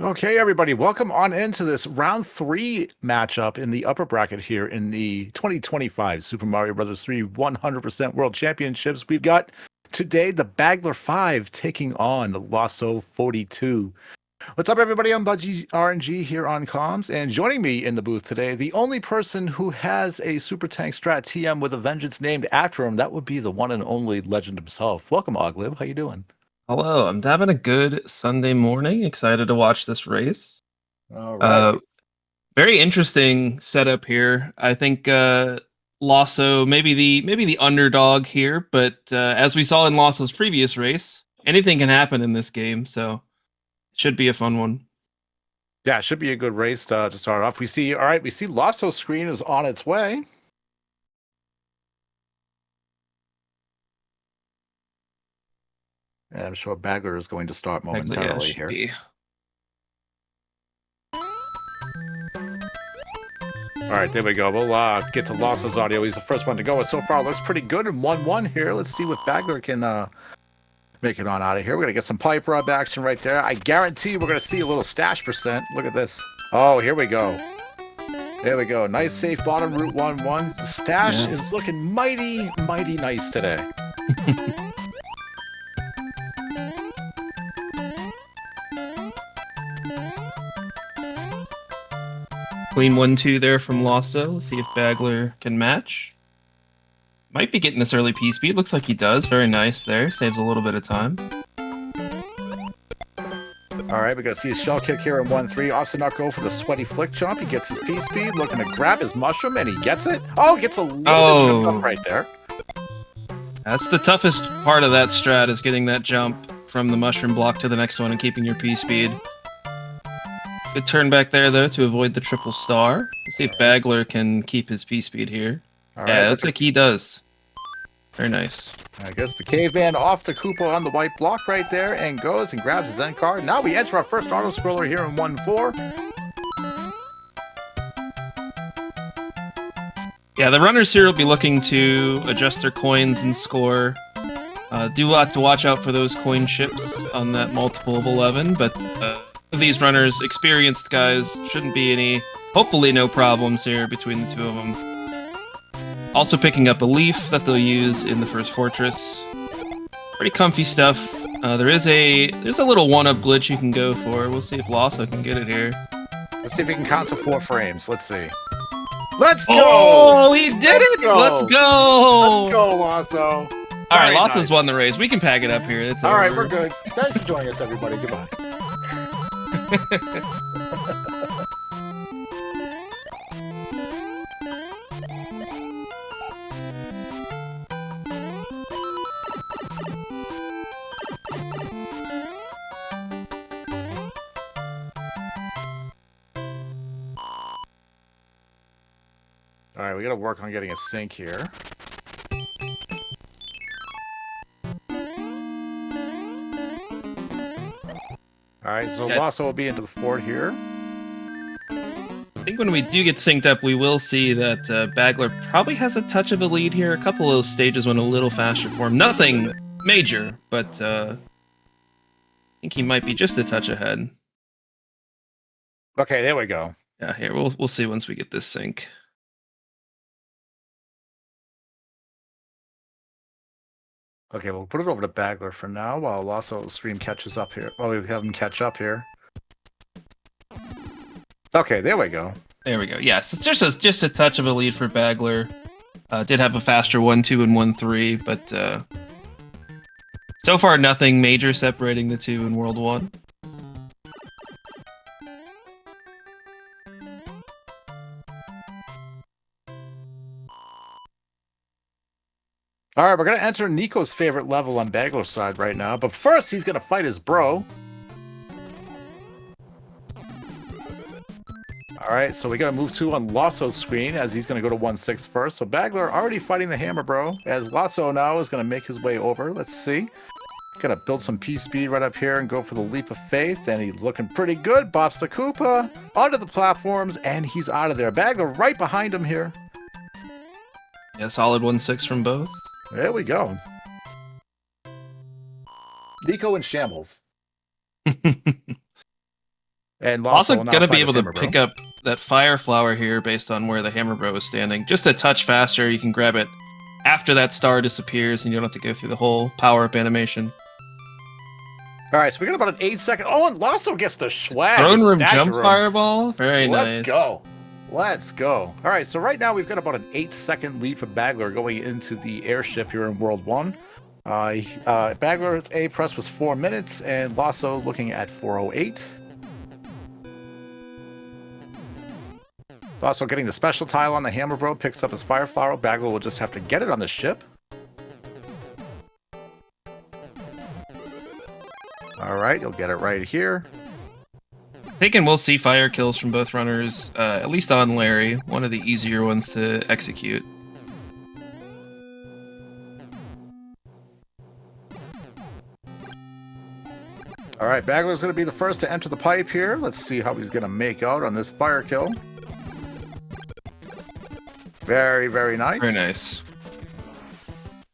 Okay, everybody, welcome on into this round three matchup in the upper bracket here in the 2025 Super Mario Bros. 3 100% World Championships. We've got today the Bagler5 taking on Lawso42. What's up, everybody? I'm Budgie RNG here on comms, and joining me in the booth today, the only person who has a Super Tank Strat TM with a vengeance named after him, that would be the one and only legend himself. Welcome, Oglib. How you doing? Hello, I'm having a good Sunday morning. Excited to watch this race. All right. Uh, Very interesting setup here. I think Lasso maybe the underdog here, but as we saw in Lasso's previous race, anything can happen in this game, so it should be a fun one. Yeah, it should be a good race to start off. All right, we see Lasso's screen is on its way. And I'm sure Bagger is going to start momentarily here. All right, there we go. We'll get to Lasso's audio. He's the first one to go. So far, looks pretty good in 1-1 here. Let's see what Bagger can make it on out of here. We're going to get some pipe rub action right there. I guarantee we're going to see a little stash percent. Look at this. Oh, here we go. There we go. Nice, safe bottom, Route 1-1. The stash is looking mighty, mighty nice today. Clean 1-2 there from Lasso. Let's see if Bagler can match. Might be getting this early P speed. Looks like he does. Very nice there. Saves a little bit of time. All right, we're going to see a shell kick here in 1-3. Austin not go for the sweaty flick jump. He gets his P speed, looking to grab his mushroom, and he gets it. Oh, he gets a little bit tripped up right there. That's the toughest part of that strat, is getting that jump from the mushroom block to the next one and keeping your P speed. Good turn back there, though, to avoid the triple star. Let's see if Bagler can keep his P speed here. Yeah, it looks like he does. Very nice. I guess the caveman off the Koopa on the white block right there and goes and grabs his end card. Now we enter our first auto scroller here in 1-4. Yeah, the runners here will be looking to adjust their coins and score. Do have to watch out for those coin ships on that multiple of 11, but these runners, experienced guys, shouldn't be hopefully no problems here between the two of them. Also picking up a leaf that they'll use in the first fortress. Pretty comfy stuff. There's a little one-up glitch you can go for. We'll see if Lawso can get it here. Let's see if he can count to 4 frames. Let's see. Let's go! Oh, he did it! Let's go! Let's go, Lawso. All right, Lawso's won the race. We can pack it up here. It's all over. Right, we're good. Thanks for joining us, everybody. Goodbye. All right, we got to work on getting a sync here. All right, so Lawso will be into the fort here. I think when we do get synced up, we will see that Bagler probably has a touch of a lead here. A couple of those stages went a little faster for him. Nothing major, but I think he might be just a touch ahead. Okay, there we go. Yeah, here we'll see once we get this sync. Okay, we'll put it over to Bagler for now while Lawso's stream catches up here. Well, we have him catch up here. Okay, there we go. There we go. Yes, it's just a touch of a lead for Bagler. Did have a faster 1-2 and 1-3, but so far nothing major separating the two in World 1. All right, we're going to enter Nico's favorite level on Bagler's side right now. But first, he's going to fight his bro. All right, so we got to move 2 on Lawso's screen as he's going to go to 1-6 first. So Bagler already fighting the hammer bro as Lawso now is going to make his way over. Let's see. Going to build some P speed right up here and go for the leap of faith. And he's looking pretty good. Bops the Koopa onto the platforms and he's out of there. Bagler right behind him here. Yeah, solid 1-6 from both. There we go. Nico in shambles. And Lawso Also will now gonna be find able his to hammer pick bro. up that fire flower here based on where the hammer bro is standing. Just a touch faster, you can grab it after that star disappears, and you don't have to go through the whole power-up animation. All right, so we got about an 8-second. Oh, and Lawso gets the swag. Throne in the room statue jump room. fireball? Very Let's nice. go. Let's go. All right, so right now we've got about an 8-second lead for Bagler going into the airship here in World 1. Bagler's A press was 4 minutes, and Lawso looking at 4:08. Lawso getting the special tile on the hammer bro, picks up his fire flower. Bagler will just have to get it on the ship. All right, you'll get it right here. Thinking we'll see fire kills from both runners, at least on Larry, one of the easier ones to execute. All right, Bagler's going to be the first to enter the pipe here. Let's see how he's going to make out on this fire kill. Very, very nice. Very nice.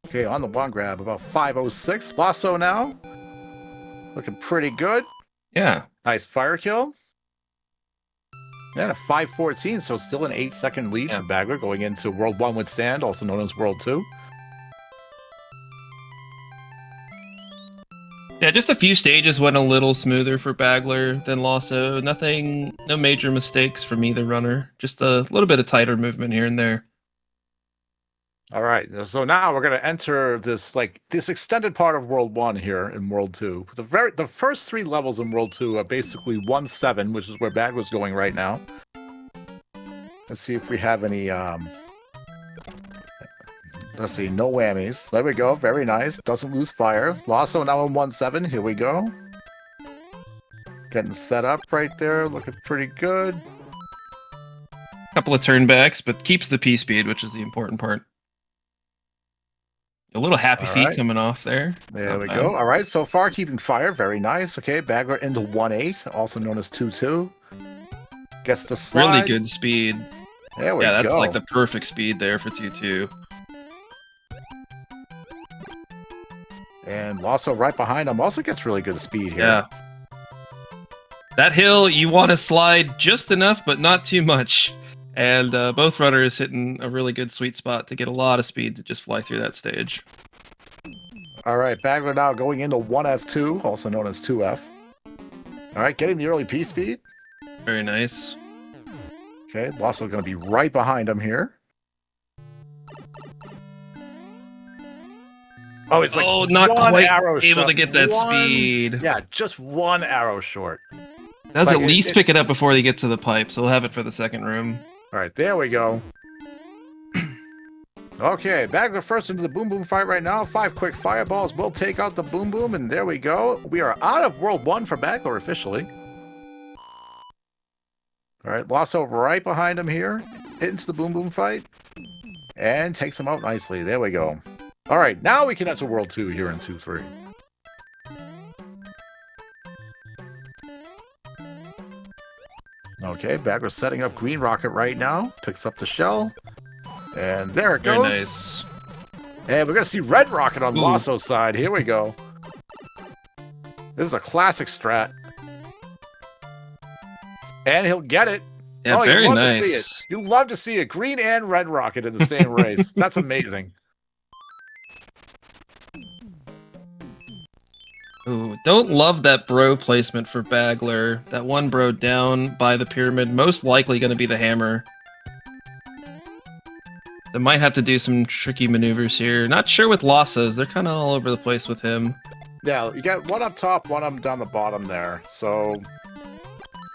Okay, on the one grab, about 5:06. Lawso now. Looking pretty good. Yeah. Nice fire kill. And a 5:14, so still an 8-second lead for Bagler going into World 1 with Stand, also known as World 2. Yeah, just a few stages went a little smoother for Bagler than Lawso. No major mistakes from either runner. Just a little bit of tighter movement here and there. All right, so now we're going to enter this extended part of World 1 here in World 2. The first 3 levels in World 2 are basically 1-7, which is where Bagler's going right now. Let's see if we have any let's see, no whammies. There we go, very nice. Doesn't lose fire. Lawso now in 1-7, here we go. Getting set up right there, looking pretty good. Couple of turnbacks, but keeps the P speed, which is the important part. A little happy feet coming off there. There we go. All right, so far keeping fire. Very nice. Okay, Bagler into 1-8, also known as 2-2. Gets the slide. Really good speed. There we go. Yeah, that's like the perfect speed there for 2-2. And Lawso right behind him also gets really good speed here. Yeah. That hill, you want to slide just enough, but not too much. And both runners hitting a really good sweet spot to get a lot of speed to just fly through that stage. All right, Bagler now going into 1F2, also known as 2F. All right, getting the early P speed. Very nice. Okay, Lawso going to be right behind him here. Oh, it's like not quite arrow able short. to get that speed. Yeah, just 1 arrow short. Does at least pick it up before he gets to the pipe, so we'll have it for the second room. All right, there we go. Okay, Bagler first into the Boom Boom fight right now. 5 quick fireballs will take out the Boom Boom, and there we go. We are out of World 1 for Bagler officially. All right, Lawso right behind him here. Into the Boom Boom fight. And takes him out nicely. There we go. All right, now we can enter World 2 here in 2-3. Okay, Bagler setting up Green Rocket right now. Picks up the shell. And there it goes. Very nice. And we're going to see Red Rocket on Lawso's side. Here we go. This is a classic strat. And he'll get it. Yeah, very nice. To see it. You love to see it. Green and Red Rocket in the same race. That's amazing. Ooh, don't love that bro placement for Bagler. That one bro down by the pyramid, most likely going to be the hammer. They might have to do some tricky maneuvers here. Not sure with Lawso's. They're kind of all over the place with him. Yeah, you got one up top, one up down the bottom there. So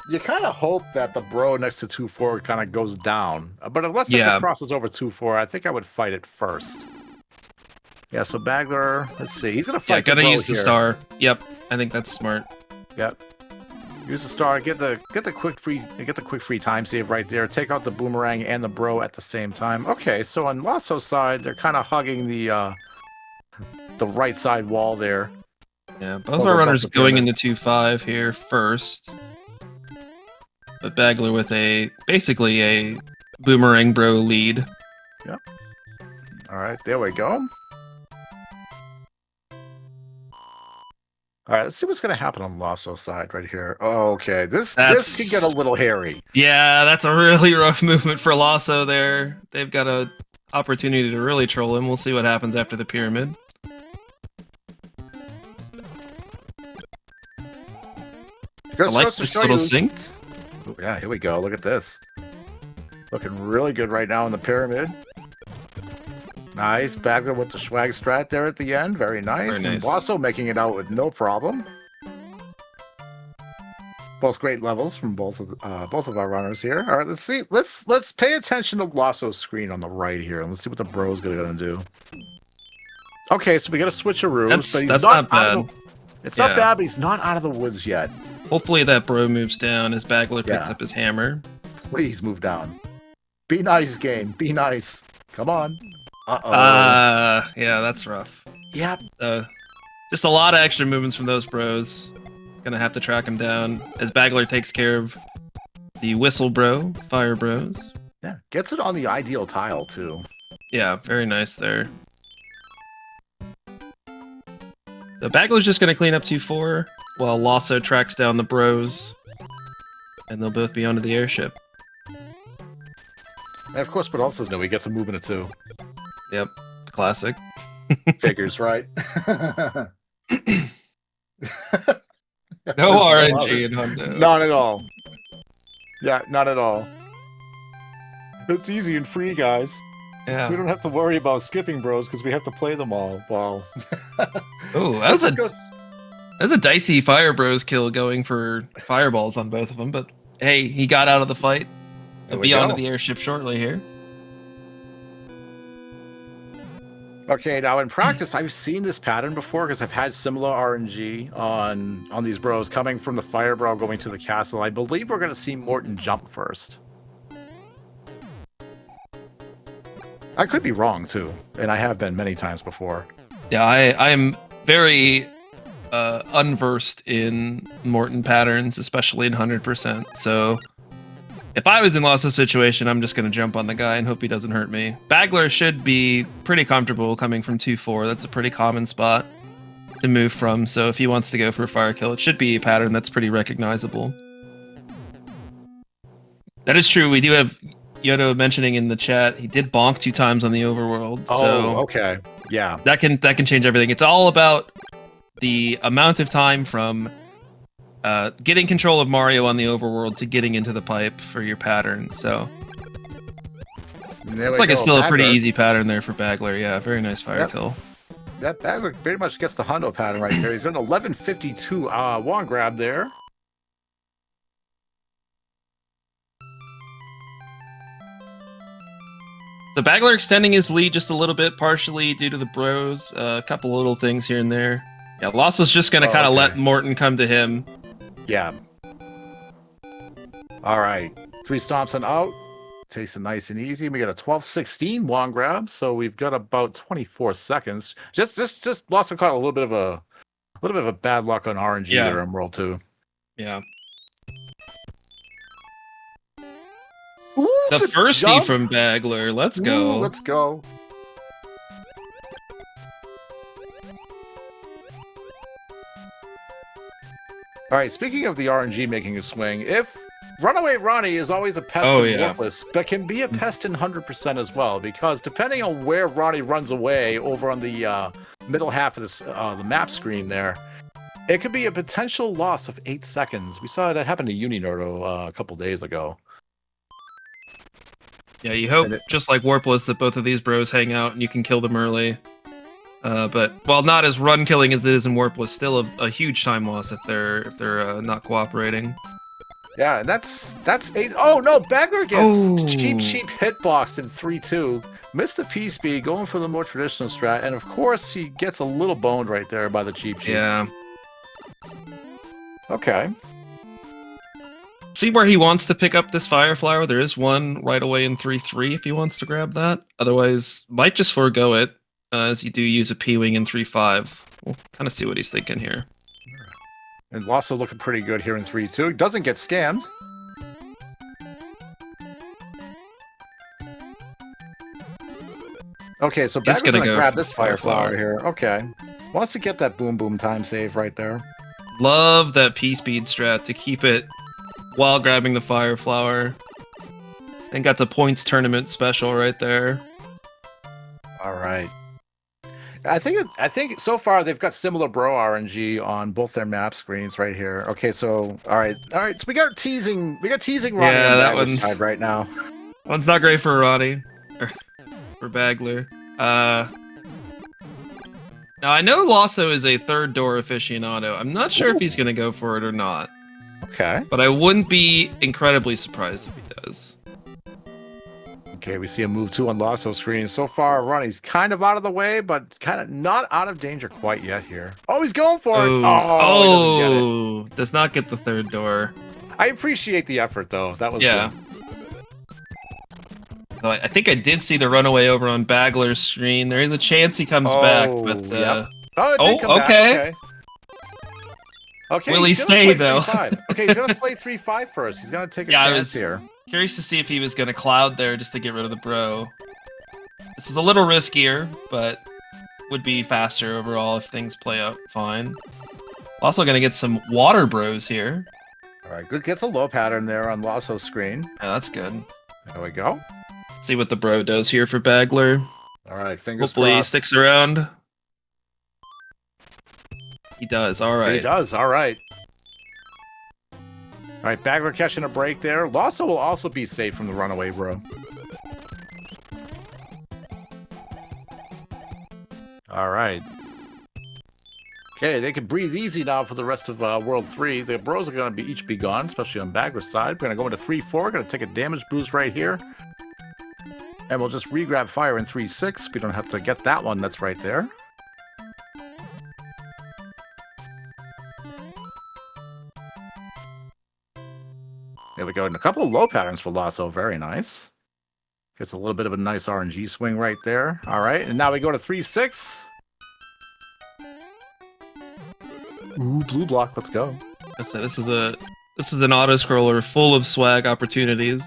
you kind of hope that the bro next to 2-4 kind of goes down. But unless it crosses over 2-4, I think I would fight it first. Yeah, so Bagler, let's see. He's going to fight the bro use here. the star. Yep, I think that's smart. Yep. Use the star, get the quick free time save right there. Take out the boomerang and the bro at the same time. Okay, so on Lawso's side, they're kind of hugging the right side wall there. Yeah, both our runners going into 2-5 here first. But Bagler with basically a boomerang bro lead. Yep. All right, there we go. All right, let's see what's going to happen on Lawso's side right here. Oh, okay, this can get a That's little hairy. yeah, that's a really rough movement for Lawso there. They've got a opportunity to really troll him. We'll see what happens after the pyramid. I like this little sink. Ooh, yeah, here we go. Look at this. Looking really good right now in the pyramid. Nice. Bagler with the swag strat there at the end. Very nice. Very nice. And Lawso making it out with no problem. Both great levels from both of our runners here. All right, let's see. Let's pay attention to Lawso's screen on the right here, and let's see what the bro's gonna do. Okay, so we got a switcheroo. That's not bad. It's not bad, but he's not out of the woods yet. Hopefully that bro moves down as Bagler picks up his hammer. Please move down. Be nice, game. Be nice. Come on. Yeah, that's rough. Yep. Just a lot of extra movements from those bros. Gonna have to track him down as Bagler takes care of the whistle bro, fire bros. Yeah, gets it on the ideal tile too. Yeah, very nice there. So Bagler's just gonna clean up 2-4 while Lawso tracks down the bros, and they'll both be onto the airship. And of course, what else is new? He gets a move in it too. Yep, classic. Figures, right? No RNG in Hundo. Not at all. Yeah, not at all. It's easy and free, guys. Yeah. We don't have to worry about skipping bros because we have to play them all. Well. Oh, that's a dicey Fire Bros kill going for fireballs on both of them, but hey, he got out of the fight. He'll be onto the airship shortly here. Okay, now in practice, I've seen this pattern before because I've had similar RNG on these bros coming from the fire bro going to the castle. I believe we're going to see Morton jump first. I could be wrong too, and I have been many times before. Yeah, I am very unversed in Morton patterns, especially in 100%. So if I was in Lawso's situation, I'm just going to jump on the guy and hope he doesn't hurt me. Bagler should be pretty comfortable coming from 2-4. That's a pretty common spot to move from. So if he wants to go for a fire kill, it should be a pattern that's pretty recognizable. That is true. We do have Yodo mentioning in the chat he did bonk 2 times on the overworld. Oh, so okay. Yeah. That can change everything. It's all about the amount of time from getting control of Mario on the overworld to getting into the pipe for your pattern. So looks like it's still a pretty easy pattern there for Bagler. Yeah, very nice fire kill. That Bagler pretty much gets the Hundo pattern right there. He's got an 11:52 wand grab there. So Bagler extending his lead just a little bit, partially due to the bros. A couple little things here and there. Yeah, Lawso's just going to kind of let Morton come to him. Yeah. All right. 3 stomps and out. Takes it nice and easy. We got a 12:16 wand grab, so we've got about 24 seconds. Just Lawso caught a little bit of a bad luck on RNG there in World 2. Yeah. Ooh, the firstie jump from Bagler. Let's go. Ooh, let's go. All right, speaking of the RNG making a swing, if Runaway Ronnie is always a pest in Warpless, but can be a pest in 100% as well, because depending on where Ronnie runs away over on the middle half of this the map screen there, it could be a potential loss of 8 seconds. We saw that happen to Uninordo a couple days ago. Yeah, you hope, just like Warpless, that both of these bros hang out and you can kill them early. But while not as run killing as it is in Warpless, still a huge time loss if they're not cooperating. Yeah, and that's 8. Oh no, Bagler gets cheap hitboxed in 3-2. Missed the P speed, going for the more traditional strat, and of course he gets a little boned right there by the cheap. Yeah. Okay. See where he wants to pick up this fire flower. There is one right away in 3-3 if he wants to grab that. Otherwise, might just forego it as you do use a P-wing in 3-5. We'll kind of see what he's thinking here. And Lawso looking pretty good here in 3-2. Doesn't get scammed. Okay, so Bagger's gonna grab this fire flower here. Okay. Wants to get that boom boom time save right there. Love that P-speed strat to keep it while grabbing the fire flower. I think that's a points tournament special right there. All right. I think so far they've got similar bro RNG on both their map screens right here. Okay, so all right. So we got teasing Ronnie Yeah, on that Bagler's one's side right now. one's not great for Ronnie or for Bagler. Now I know Lawso is a third door aficionado. I'm not sure if he's gonna go for it or not. Okay. But I wouldn't be incredibly surprised if he does. Okay, we see a move 2 on Lawso's screen. So far, Ronnie's kind of out of the way, but kind of not out of danger quite yet here. Oh, he's going for it. Oh, he doesn't get it. Does not get the third door. I appreciate the effort, though. That was good. So I think I did see the runaway over on Bagler's screen. There is a chance he comes back, but yep. It did come okay. Back. Okay. Will he stay though? Okay, he's gonna play 3-5 first. He's gonna take a chance here. Curious to see if he was gonna cloud there just to get rid of the bro. This is a little riskier, but would be faster overall if things play out fine. Also gonna get some water bros here. All right, good. Gets a low pattern there on Lawso's screen. Yeah, that's good. There we go. See what the bro does here for Bagler. All right, fingers Hopefully crossed. he sticks around. He does. All right. He does. All right. All right, Bagler catching a break there. Lawso will also be safe from the runaway bro. All right. Okay, they can breathe easy now for the rest of World 3. The bros are going to each be gone, especially on Bagler's side. We're going to go into 3-4. Going to take a damage boost right here. And we'll just re-grab fire in 3-6. We don't have to get that one. That's right there. There we go. And a couple of low patterns for Lawso. Very nice. Gets a little bit of a nice RNG swing right there. All right. And now we go to 3-6. Ooh, blue block. Let's go. So this is an auto scroller full of swag opportunities.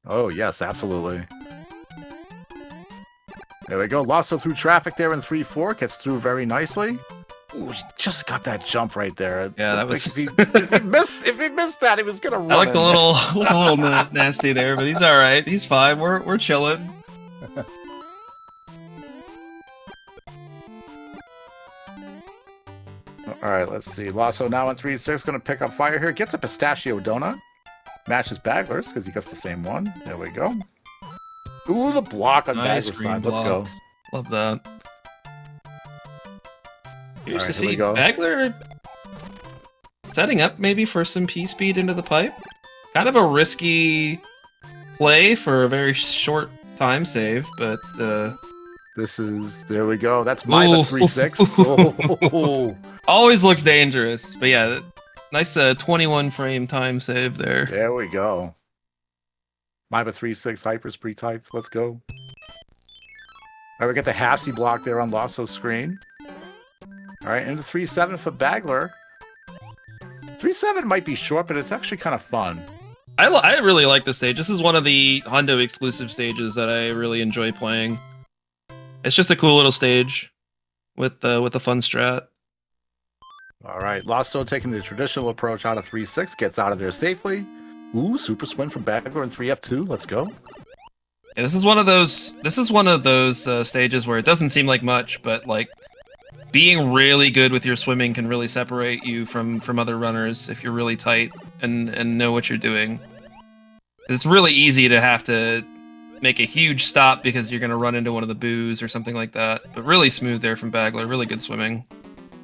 Oh, yes, absolutely. There we go. Lawso through traffic there in 3-4. Gets through very nicely. Ooh, he just got that jump right there. Yeah, that was. If he missed that, he was gonna run. I looked a little nasty there, but he's all right. He's fine. We're chilling. All right, let's see. Lawso now in 3-6, gonna pick up fire here. Gets a pistachio donut. Matches Bagler's because he gets the same one. There we go. Ooh, the block on Nice Bagler's green side. block. Let's go. Love that. Curious All right, to here we see go. Bagler setting up maybe for some P-speed into the pipe. Kind of a risky play for a very short time save, but there we go. That's my 3-6. Oh. Always looks dangerous, but yeah, nice 21 frame time save there. There we go. Miba 3-6 hypers pre-typed. Let's go. All right, we got the halfsy block there on Lawso's screen. All right, into 3-7 for Bagler. 3-7 might be short, but it's actually kind of fun. I really like this stage. This is one of the Hondo exclusive stages that I really enjoy playing. It's just a cool little stage with a fun strat. All right, Lawso taking the traditional approach out of 3-6, gets out of there safely. Ooh, super swing from Bagler in 3F2. Let's go. Yeah, this is one of those stages where it doesn't seem like much, but like being really good with your swimming can really separate you from other runners if you're really tight and know what you're doing. It's really easy to have to make a huge stop because you're going to run into one of the boos or something like that. But really smooth there from Bagler. Really good swimming.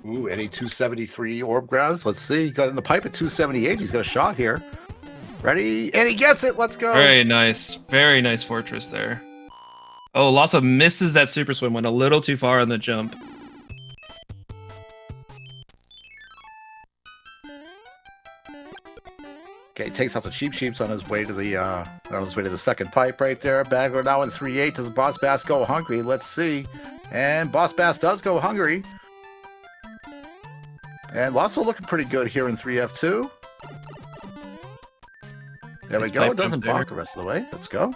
Ooh, any 273 orb grabs. Let's see. He got in the pipe at 278. He's got a shot here. Ready? And he gets it. Let's go. Very nice. Very nice fortress there. Oh, Lawso misses that super swim. Went a little too far on the jump. Okay, takes out the sheeps on his way to the second pipe right there. Bagler now in 3-8. Does Boss Bass go hungry? Let's see. And Boss Bass does go hungry. And Lawso looking pretty good here in 3F2. There we go. It doesn't block the rest of the way. Let's go.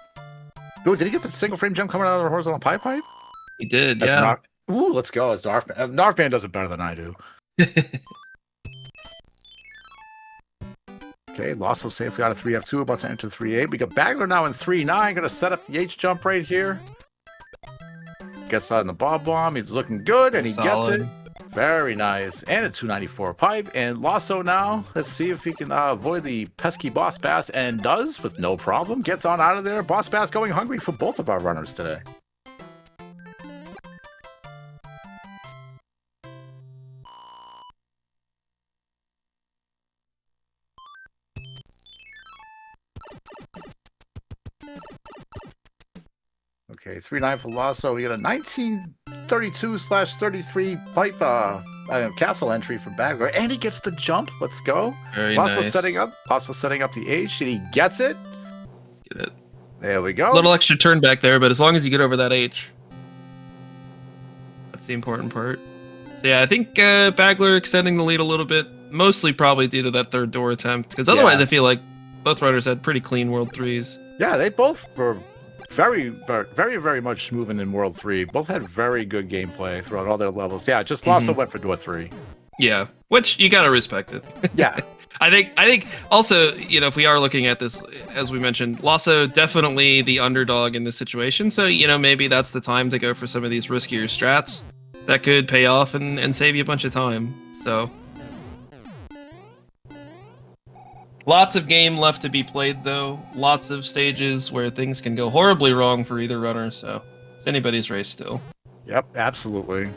Ooh, did he get the single frame jump coming out of the horizontal pipe? He did, yeah. Ooh, let's go. As Narfman does it better than I do. Okay, Lawso safely out of 3F2, about to enter 3-8. We got Bagler now in 3-9. Going to set up the H jump right here. Gets out in the bob bomb. He's looking good, and he gets it. Very nice. And a 294 pipe. And Lawso now, let's see if he can avoid the pesky Boss Bass, and does with no problem. Gets on out of there. Boss Bass going hungry for both of our runners today. Okay, 3-9 for Lawso. We got a 1932/33 pipe castle entry for Bagler, and he gets the jump. Let's go. Very Lawso nice. setting up the H, and he gets it. Get it. There we go. A little extra turn back there, but as long as you get over that H, that's the important part. So yeah, I think Bagler extending the lead a little bit, mostly probably due to that third door attempt, because otherwise I feel like both runners had pretty clean World 3s. Yeah, they both were very, very much moving in World 3. Both had very good gameplay throughout all their levels. Yeah, just Lawso went for door 3. Yeah, which you gotta respect it. Yeah. I think also, you know, if we are looking at this, as we mentioned, Lawso definitely the underdog in this situation. So, you know, maybe that's the time to go for some of these riskier strats that could pay off and save you a bunch of time. So lots of game left to be played, though. Lots of stages where things can go horribly wrong for either runner. So it's anybody's race still. Yep, absolutely.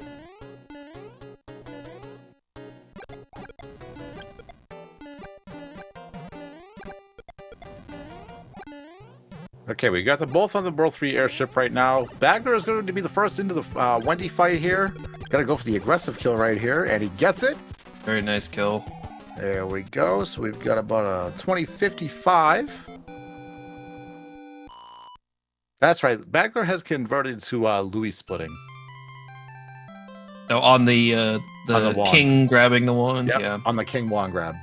Okay, we got them both on the World 3 airship right now. Bagler is going to be the first into the Wendy fight here. Got to go for the aggressive kill right here, and he gets it. Very nice kill. There we go. So we've got about a 20-55. That's right. Bagler has converted to Louis splitting. Oh, on the king grabbing the wand. Yep, yeah, on the king wand grab.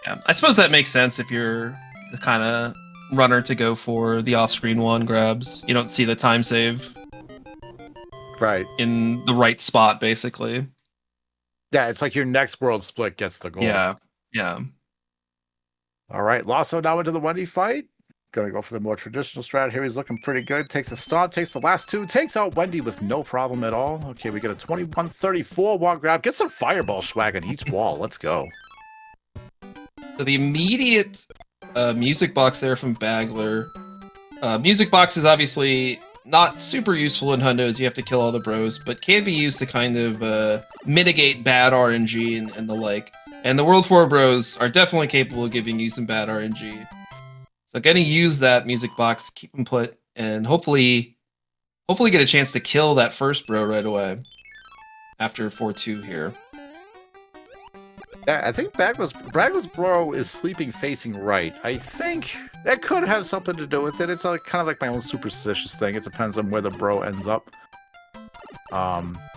Yeah, I suppose that makes sense if you're the kind of runner to go for the off-screen wand grabs. You don't see the time save Right. in the right spot, basically. Yeah, it's like your next world split gets the goal. Yeah. All right, Lawso now into the Wendy fight. Gonna go for the more traditional strat here. He's looking pretty good. Takes a stomp, takes the last two, takes out Wendy with no problem at all. Okay, we got a 21-34 wand grab. Get some fireball swag on each wall. Let's go. So the immediate music box there from Bagler. Music box is obviously not super useful in hundos. You have to kill all the bros, but can be used to kind of mitigate bad RNG and the like. And the World 4 bros are definitely capable of giving you some bad RNG. So getting to use that music box, keep them put, and hopefully get a chance to kill that first bro right away after 4-2 here. Yeah, I think Bagler's bro is sleeping facing right. I think that could have something to do with it. It's kind of like my own superstitious thing. It depends on where the bro ends up.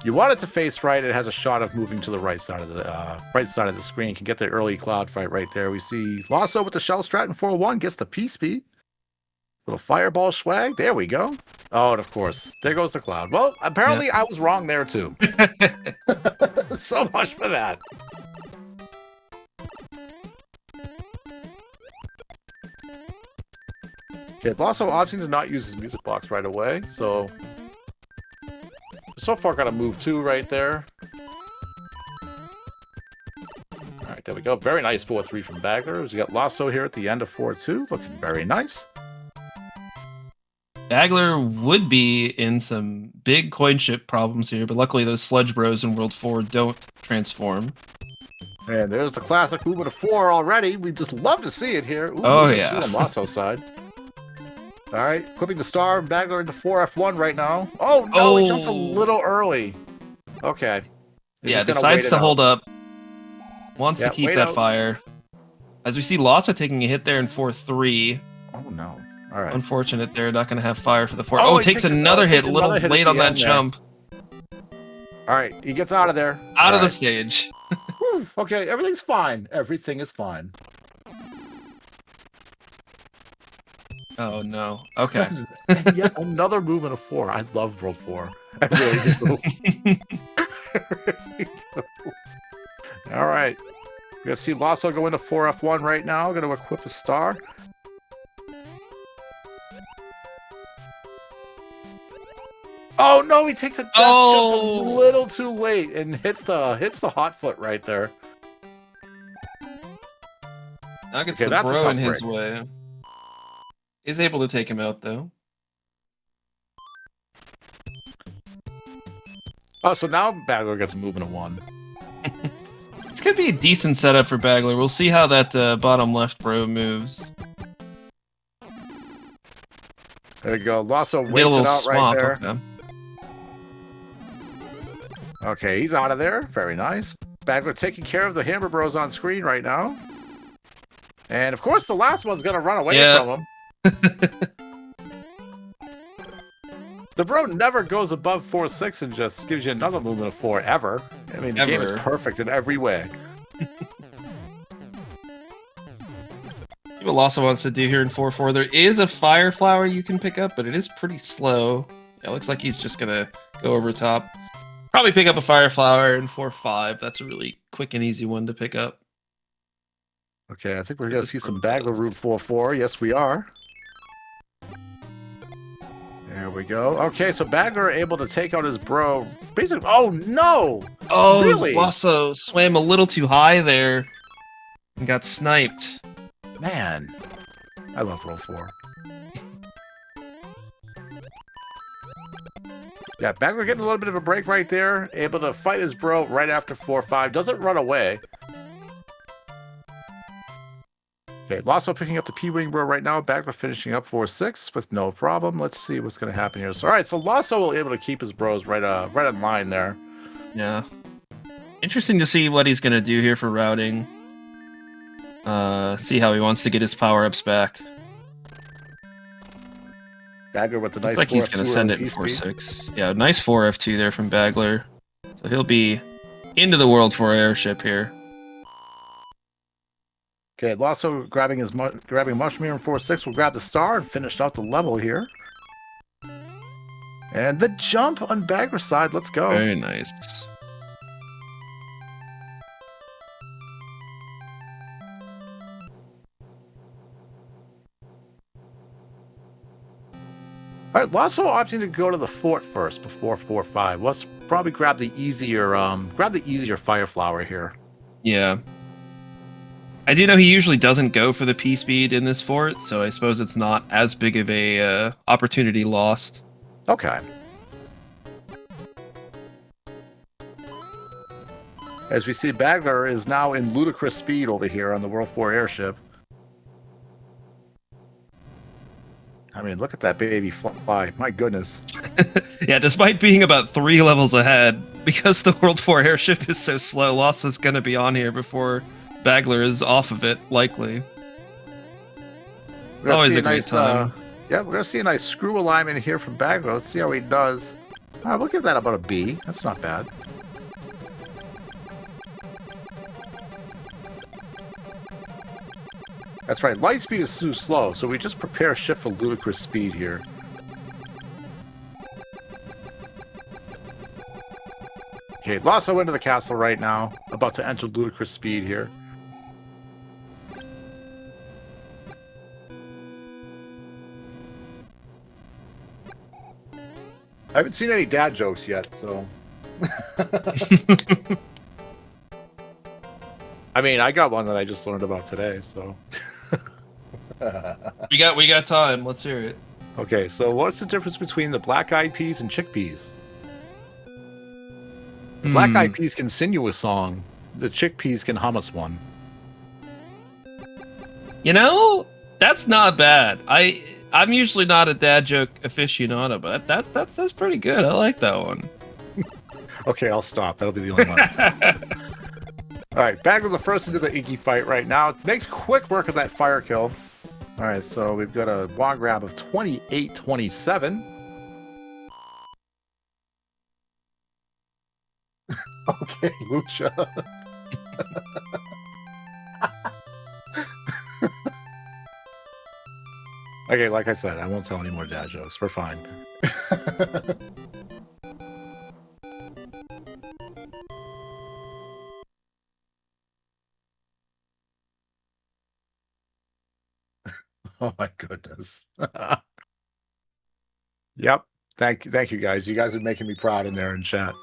You want it to face right. It has a shot of moving to the right side of the screen. You can get the early cloud fight right there. We see Lawso with the shell strat in 4-1 gets the P speed. Little fireball swag. There we go. Oh, and of course, there goes the cloud. Well, apparently I was wrong there too. So much for that. Okay, Lawso opting to not use his music box right away, so far got a move 2 right there. Alright, there we go. Very nice 4-3 from Bagler. We got Lawso here at the end of 4-2, looking very nice. Bagler would be in some big coin ship problems here, but luckily those sludge bros in World 4 don't transform. And there's the classic movement of 4 already. We just love to see it here. Ooh, oh yeah. On Lawso's side. All right, equipping the star and Bagler into 4F1 right now. Oh no, he jumps a little early. Okay. Yeah, decides to hold up. Wants to keep that fire. As we see Lawso taking a hit there in 4-3. Oh no. All right. Unfortunate they're not going to have fire for the 4. Oh, takes another hit, a little late on that jump. All right, he gets out of there. Out of the stage. Okay, everything's fine. Everything is fine. Oh no. Okay. Yet another movement of 4. I love World 4. I really do. I really do. All right. We're going to see Lawso go into 4F1 right now. Going to equip a star. Oh no, he takes a death jump a little too late and hits the hot foot right there. Now gets the bro in his way. He's able to take him out though. Oh, so now Bagler gets a movement of 1. It's gonna be a decent setup for Bagler. We'll see how that bottom left bro moves. There you go. Lawso waits it out right there. Okay. Okay, he's out of there. Very nice. Bagler taking care of the Hammer Bros on screen right now. And of course, the last one's going to run away from him. The bro never goes above 4-6 and just gives you another movement of 4 ever. I mean, the game is perfect in every way. What Lawso wants to do here in 4-4, there is a Fire Flower you can pick up, but it is pretty slow. It looks like he's just going to go over top. Probably pick up a Fire Flower in 4-5. That's a really quick and easy one to pick up. Okay, I think we're going to see some Bagler route 4-4. Yes, we are. There we go. Okay, so Bagler able to take out his bro. Basically, oh no! Oh, really? Lawso swam a little too high there and got sniped. Man, I love roll 4. Yeah, Bagler getting a little bit of a break right there. Able to fight his bro right after 4-5. Doesn't run away. Okay, Lawso picking up the P-Wing bro right now. Bagler finishing up 4-6 with no problem. Let's see what's going to happen here. So, all right, so Lawso will be able to keep his bros right in line there. Yeah. Interesting to see what he's going to do here for routing. See how he wants to get his power-ups back. Bagler with the nice. Looks like he's going to send it in 4-6. Yeah, nice 4F2 there from Bagler. So he'll be into the World 4 airship here. Okay, Lawso grabbing Mushroom in 4-6. We'll grab the star and finish out the level here. And the jump on Bagler's side. Let's go. Very nice. All right, Lawso opting to go to the fort first before 4-5. Let's probably grab the easier Fire Flower here. Yeah. I do know he usually doesn't go for the P speed in this fort, so I suppose it's not as big of a opportunity lost. Okay. As we see, Bagler is now in ludicrous speed over here on the World 4 airship. I mean, look at that baby fly. My goodness. Yeah, despite being about 3 levels ahead, because the World 4 airship is so slow, Lawso's going to be on here before Bagler is off of it, likely. Always a great time. Yeah, we're going to see a nice screw alignment here from Bagler. Let's see how he does. We'll give that about a B. That's not bad. That's right. Light speed is too slow, so we just prepare ship for ludicrous speed here. Okay, Lawso into the castle right now. About to enter ludicrous speed here. I haven't seen any dad jokes yet, so... I mean, I got one that I just learned about today, so... We got time. Let's hear it. Okay, so what's the difference between the black-eyed peas and chickpeas? The black-eyed peas can sing you a song. The chickpeas can hum us one. You know, that's not bad. I'm usually not a dad joke aficionado, but that's pretty good. I like that one. Okay, I'll stop. That'll be the only one. All right, Bagler the first into the Inky fight right now. Makes quick work of that fire kill. All right, so we've got a wall grab of 28-27. Okay, Lucha. Okay, like I said, I won't tell any more dad jokes. We're fine. Oh my goodness. Yep. Thank you guys. You guys are making me proud in there in chat.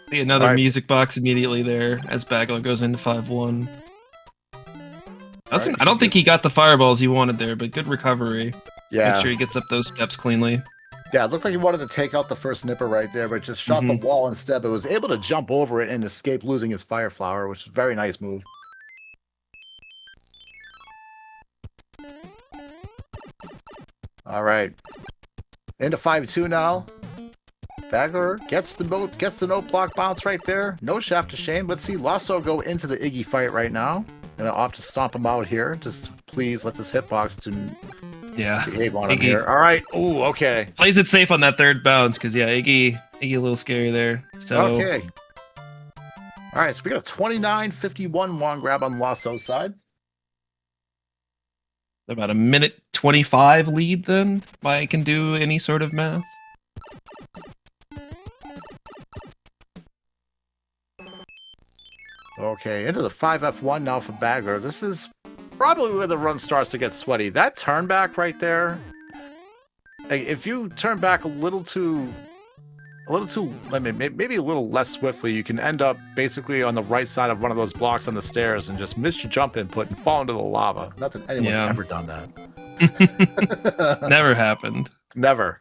See another Alright. music box immediately there as Bagler goes into 5-1. I don't think he got the fireballs he wanted there, but good recovery. Yeah. Make sure he gets up those steps cleanly. Yeah, it looked like he wanted to take out the first nipper right there, but just shot the wall instead, but was able to jump over it and escape losing his fire flower, which is a very nice move. All right. Into 5-2 now. Bagler gets the no block bounce right there. No shaft to shame. Let's see Lawso go into the Iggy fight right now. Gonna opt to stomp him out here. Just please let this hitbox behave on him here. All right. Ooh, okay. Plays it safe on that third bounce because yeah, Iggy a little scary there. So okay. All right, so we got a 29-51 wand grab on Lawso's side. About a minute 25 lead then, if I can do any sort of math. Okay, into the 5F1 now for Bagler. This is probably where the run starts to get sweaty. That turn back right there, like, if you turn back a little too, maybe a little less swiftly, you can end up basically on the right side of one of those blocks on the stairs and just miss your jump input and fall into the lava. Not that anyone's ever done that. Never happened. Never.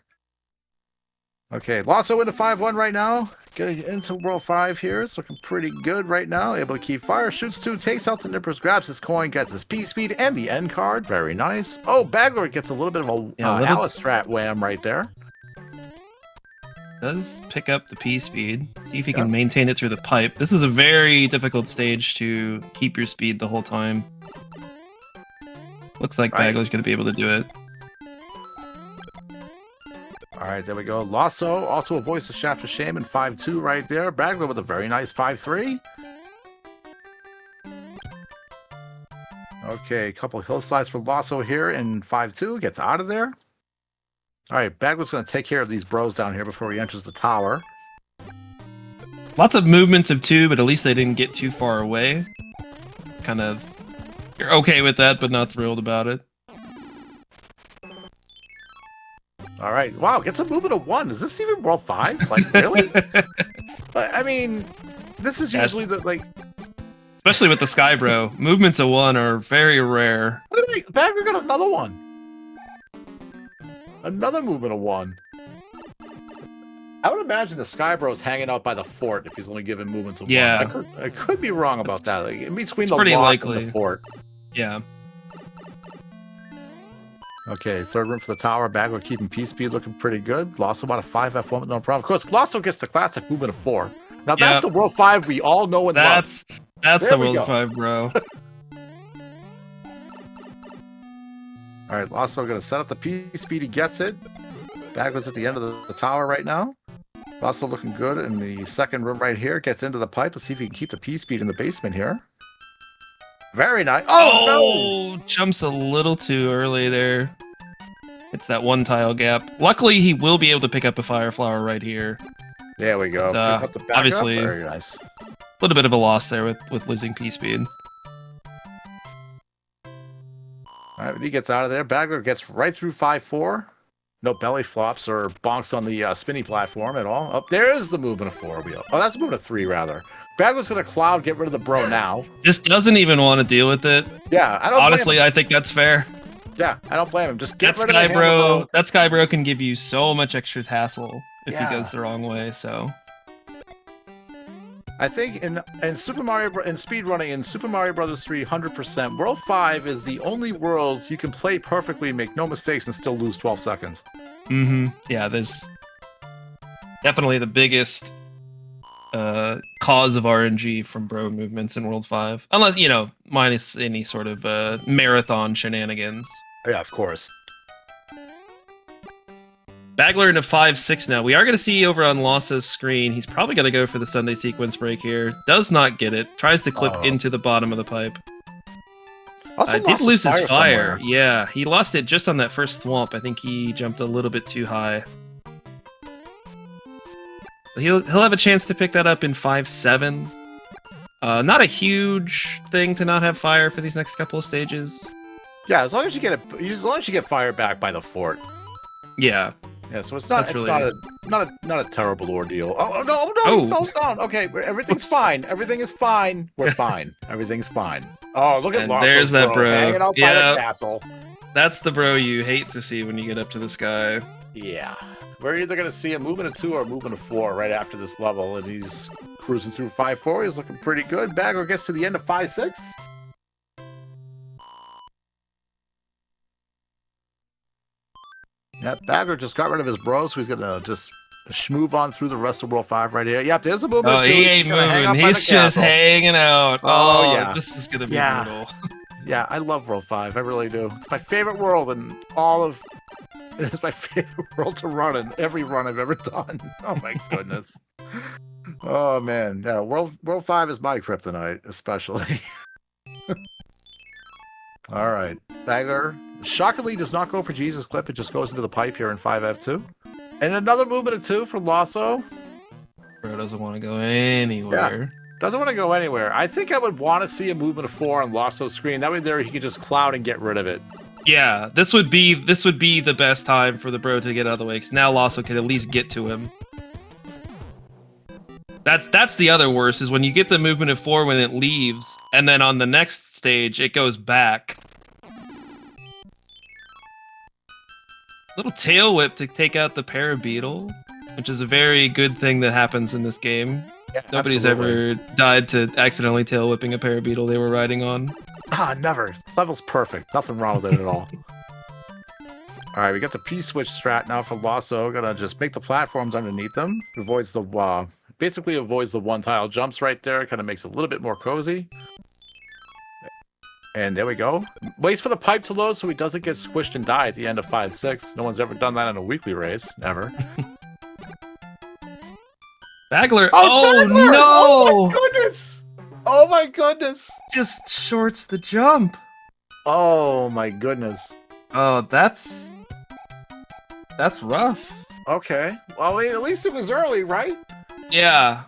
Okay, Lawso into 5-1 right now. Getting into World 5 here. It's looking pretty good right now. Able to keep fire. Shoots 2, takes out the nippers, grabs his coin, gets his P-speed and the end card. Very nice. Oh, Bagler gets a little bit of a Alistrat wham right there. Does pick up the P-speed. See if he can maintain it through the pipe. This is a very difficult stage to keep your speed the whole time. Looks like Bagler's going to be able to do it. All right, there we go. Lawso also avoids the shaft of shame in 5-2 right there. Bagler with a very nice 5-3. Okay, a couple hill slides for Lawso here in 5-2. Gets out of there. All right, Bagler's going to take care of these bros down here before he enters the tower. Lots of movements of 2, but at least they didn't get too far away. Kind of, you're okay with that, but not thrilled about it. All right. Wow, gets a movement of 1. Is this even World 5? Like, really? I mean, this is usually the, like... Especially with the Sky Bro. Movements of 1 are very rare. Bagler got another one. Another movement of 1. I would imagine the Sky Bro's hanging out by the fort if he's only given movements of 1. I could be wrong about that. Like, in between the lock and the fort. Yeah. Okay, third room for the tower. Bagler keeping P-speed looking pretty good. Lawso about a 5F1 with no problem. Of course, Lawso gets the classic movement of 4. Now that's the World 5 we all know and love. That's the World 5, bro. All right, Lawso going to set up the P-speed. He gets it. Bagler's at the end of the tower right now. Lawso looking good in the second room right here. Gets into the pipe. Let's see if he can keep the P-speed in the basement here. Very nice. Oh, no! Jumps a little too early there. It's that 1 tile gap. Luckily, he will be able to pick up a fire flower right here. There we go. Pick up the back obviously, very nice. A little bit of a loss there with losing P-speed. All right, when he gets out of there, Bagler gets right through 5-4. No belly flops or bonks on the spinny platform at all. Oh, there's the movement of 4 wheel. Oh, that's movement of 3, rather. Bagler's gonna cloud, get rid of the bro now. Just doesn't even want to deal with it. Yeah, I don't. Honestly, I think that's fair. Yeah, I don't blame him. Just get rid of the bro. That Sky Bro can give you so much extra hassle if he goes the wrong way. So, I think in Super Mario in speedrunning in Super Mario Brothers 3, 100%. World 5 is the only world you can play perfectly, make no mistakes, and still lose 12 seconds. Yeah, there's definitely the biggest cause of RNG from bro movements in World 5. Unless, minus any sort of marathon shenanigans. Yeah, of course. Bagler into 5-6 now. We are going to see over on Lawso's screen, he's probably going to go for the Sunday sequence break here. Does not get it. Tries to clip into the bottom of the pipe. Did lose his fire. Yeah, he lost it just on that first thwomp. I think he jumped a little bit too high. So he'll have a chance to pick that up in 5-7. Not a huge thing to not have fire for these next couple of stages. Yeah, as long as you get fire back by the fort. Yeah. Yeah, so it's not a terrible ordeal. Oh no, Oh. he falls down. Okay, everything's fine. Everything is fine. We're fine. Everything's fine. Oh, look at Lawso's there's that bro. hanging out by the castle. That's the bro you hate to see when you get up to the sky. Yeah. We're either gonna see a movement of 2 or a movement of 4 right after this level, and he's cruising through 5-4. He's looking pretty good. Bagler gets to the end of 5-6. Yep, Bagger just got rid of his bro, so he's gonna just schmoove on through the rest of World 5 right here. Yep, there's a movement. Oh, he ain't moving. He's just hanging out. Oh, yeah. This is gonna be brutal. Yeah, I love World 5. I really do. It's my favorite world in all of... It's my favorite world to run in every run I've ever done. Oh my goodness. Oh man, yeah, World 5 is my kryptonite, especially. All right, Bagger shockingly does not go for Jesus Clip. It just goes into the pipe here in 5F2. And another movement of 2 for Lawso. Bro doesn't want to go anywhere. Yeah, doesn't want to go anywhere. I think I would want to see a movement of 4 on Lawso's screen. That way there he could just cloud and get rid of it. Yeah, this would be the best time for the bro to get out of the way, because now Lawso could at least get to him. That's the other worst, is when you get the movement of 4 when it leaves, and then on the next stage it goes back. Little tail whip to take out the parabeetle, which is a very good thing that happens in this game. Yeah, Nobody's absolutely. ever died to accidentally tail whipping a parabeetle they were riding on. Ah, never. Level's perfect. Nothing wrong with it at all. All right, we got the P-switch strat now for Lawso. Gonna just make the platforms underneath them. Avoids the basically avoids the one-tile jumps right there. Kind of makes it a little bit more cozy. And there we go. Waits for the pipe to load so he doesn't get squished and die at the end of 5-6. No one's ever done that in a weekly race. Never. Bagler! Oh, Bagler! No! Oh my goodness! Oh my goodness! Just shorts the jump. Oh my goodness. Oh, that's rough. Okay. Well, at least it was early, right? Yeah.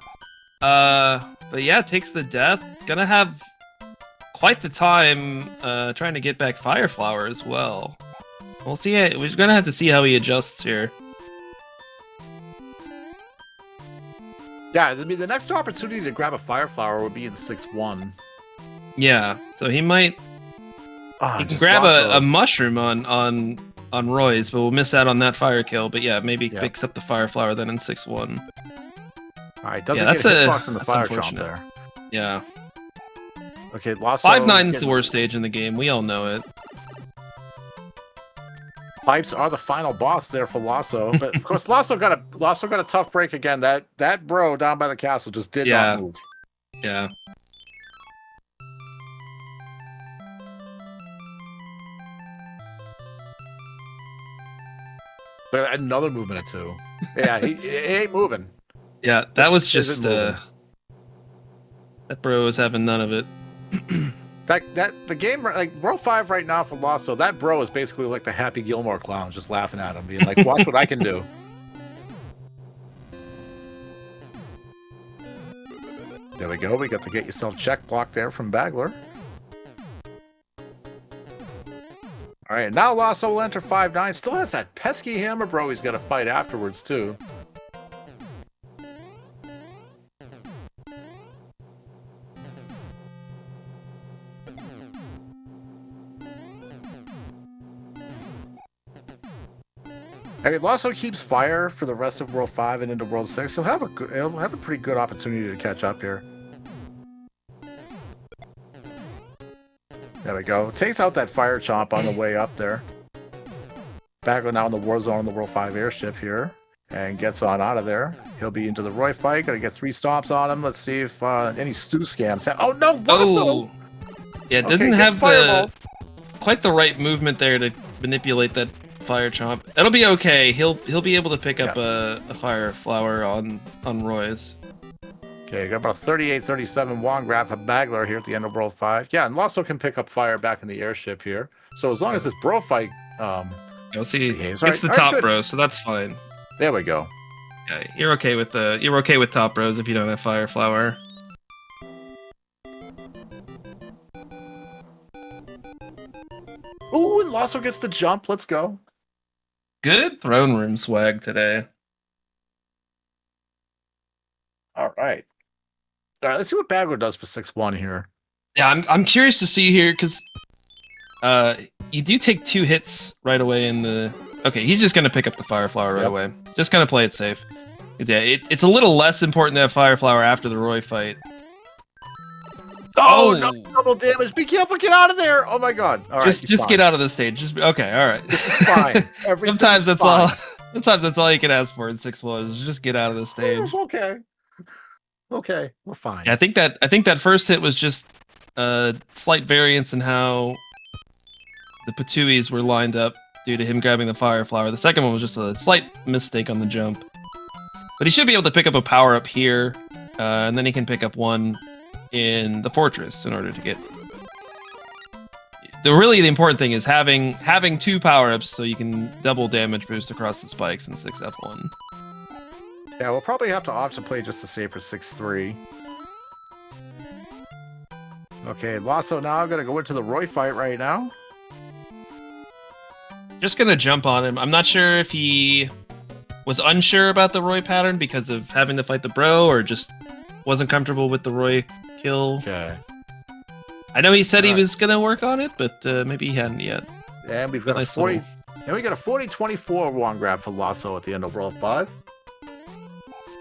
But yeah, takes the death. Gonna have quite the time trying to get back Fire Flower as well. We'll see. We're gonna have to see how he adjusts here. Yeah, I mean, the next opportunity to grab a Fire Flower would be in 6-1. Yeah, so he might. He can grab a mushroom on Roy's, but we'll miss out on that fire kill. But yeah, maybe picks up the Fire Flower then in 6-1. All right, doesn't get hitbox in the Fire Chomp there. Yeah. Okay, Lawso. 5-9 is the worst stage in the game. We all know it. Pipes are the final boss there for Lawso, but of course Lawso got a tough break again. That bro down by the castle just did not move. Yeah. But another movement or 2. Yeah, he ain't moving. Yeah, that was just that bro was having none of it. The game, like World 5 right now for Lawso, that bro is basically like the Happy Gilmore clown, just laughing at him, being like, "Watch what I can do." There we go. We got the get yourself check block there from Bagler. All right, now Lawso will enter 5-9. Still has that pesky hammer bro he's got to fight afterwards too. I mean, Lawso keeps fire for the rest of World 5 and into World 6. He'll have a pretty good opportunity to catch up here. There we go. Takes out that Fire Chomp on the way up there. Bagler now in the war zone in the World 5 airship here. And gets on out of there. He'll be into the Roy fight. Gonna get 3 stomps on him. Let's see if any stew scams. Oh no, Lawso! Oh! Yeah, didn't have quite the right movement there to manipulate that Fire Chomp. It'll be okay. He'll be able to pick up a Fire Flower on Roy's. Okay, got about a 38-37 wand grab for Bagler here at the end of World 5. Yeah, and Lawso can pick up fire back in the airship here. So as long as this bro fight you'll see behaves, it's the top good. bro, so that's fine. There we go. Yeah, you're okay with top bros if you don't have Fire Flower. Ooh, and Lawso gets the jump. Let's go. Good throne room swag today. All right. All right, let's see what Bagler does for 6-1 here. Yeah, I'm curious to see here because you do take 2 hits right away in the. Okay, he's just gonna pick up the Fire Flower right away. Just gonna play it safe. Yeah, it's a little less important to have Fire Flower after the Roy fight. Oh, no, double damage! Be careful! Get out of there! Oh my God! All right, just get out of the stage. Just okay. All right. This is fine. Sometimes that's all. Sometimes that's all you can ask for in 6-1 is just get out of the stage. Okay. Okay, we're fine. Yeah, I think that first hit was just a slight variance in how the Patuis were lined up due to him grabbing the Fire Flower. The second one was just a slight mistake on the jump. But he should be able to pick up a power up here, and then he can pick up one in the fortress in order to get. The important thing is having 2 power ups so you can double damage boost across the spikes in 6F1. Yeah, we'll probably have to option play just to save for 6-3. Okay, Lawso now I'm gonna go into the Roy fight right now. Just gonna jump on him. I'm not sure if he was unsure about the Roy pattern because of having to fight the bro, or just wasn't comfortable with the Roy kill. Okay. I know he said he was gonna work on it, but maybe he hadn't yet. And we've got a 40. And we got a 40-24 one grab for Lawso at the end of World 5.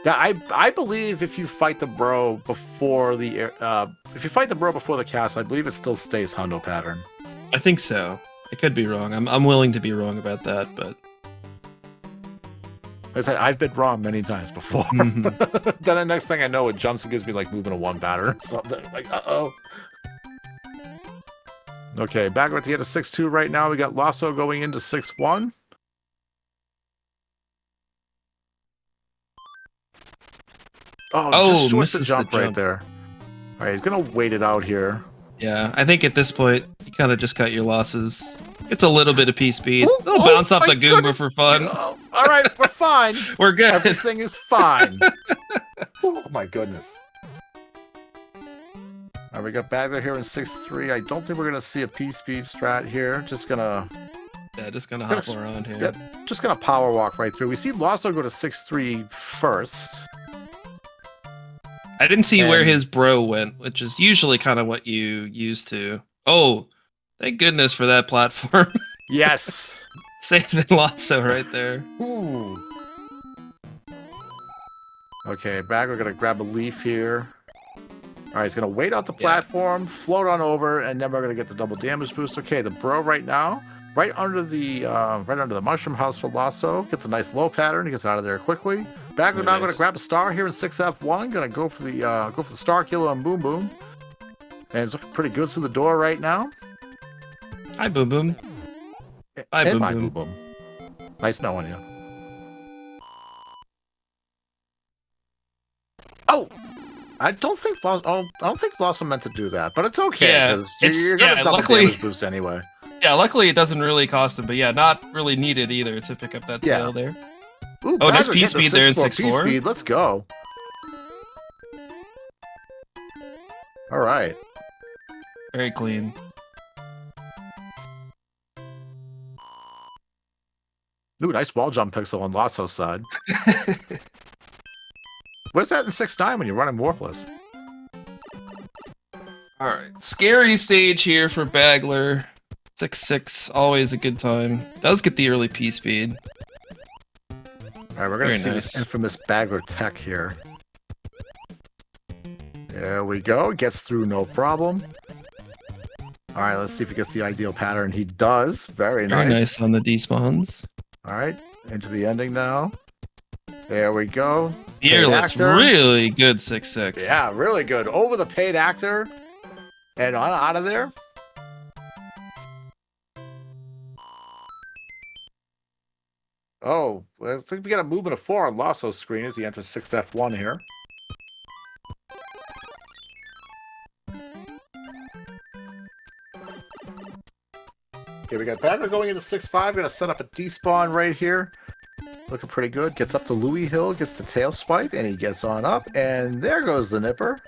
Yeah, I believe if you fight the bro before the cast, I believe it still stays Hundo pattern. I think so. I could be wrong. I'm willing to be wrong about that, but I said I've been wrong many times before. Then the next thing I know, it jumps and gives me like moving a 1 pattern. Something like uh-oh. Okay, back at the end of 6-2 right now. We got Lawso going into 6-1. Oh, just the jump right there. All right, he's gonna wait it out here. Yeah, I think at this point you kind of just cut your losses. It's a little bit of P speed. They'll bounce off the Goomba for fun. Oh, all right, we're fine. We're good. Everything is fine. Oh my goodness. All right, we got Bagler here in 6-3. I don't think we're gonna see a P speed strat here. Just gonna hop around here. Yep, just gonna power walk right through. We see Lawso go to 6-3 first. I didn't see where his bro went, which is usually kind of what you used to. Oh, thank goodness for that platform. Yes. Saving Lawso right there. Ooh. Okay, Bagler gonna grab a leaf here. All right, he's gonna wait out the platform, float on over, and then we're gonna get the double damage boost. Okay, the bro right now, right under the mushroom house for Lawso, gets a nice low pattern. He gets out of there quickly. Bagler now gonna grab a star here in 6F1. Gonna go for the star killer on Boom Boom, and it's looking pretty good through the door right now. Hi, Boom Boom. Hi, Boom Boom. Nice knowing you. Oh, I don't think Lawso meant to do that, but it's okay because you're gonna double damage boost anyway. Yeah, luckily it doesn't really cost him, but yeah, not really needed either to pick up that tail there. Ooh, oh, nice P speed there in 6-4. P-speed. Let's go. All right. Very clean. Ooh, nice wall jump pixel on Lawso's side. What's that in 6-9 when you're running Warpless? All right, scary stage here for Bagler. 6-6, always a good time. Does get the early P speed. All right, we're gonna see this infamous Bagler tech here. There we go. Gets through no problem. All right, let's see if he gets the ideal pattern. He does. Very nice. Very nice on the despawns. All right, into the ending now. There we go. Fearless, really good 6-6. Yeah, really good. Over the paid actor. And on out of there. Oh, I think we got a movement of 4 on Lawso's screen as he enters 6F1 here. Okay, we got Bagler going into 6-5. Gonna set up a despawn right here. Looking pretty good. Gets up to Louis Hill, gets the tail swipe, and he gets on up. And there goes the Nipper.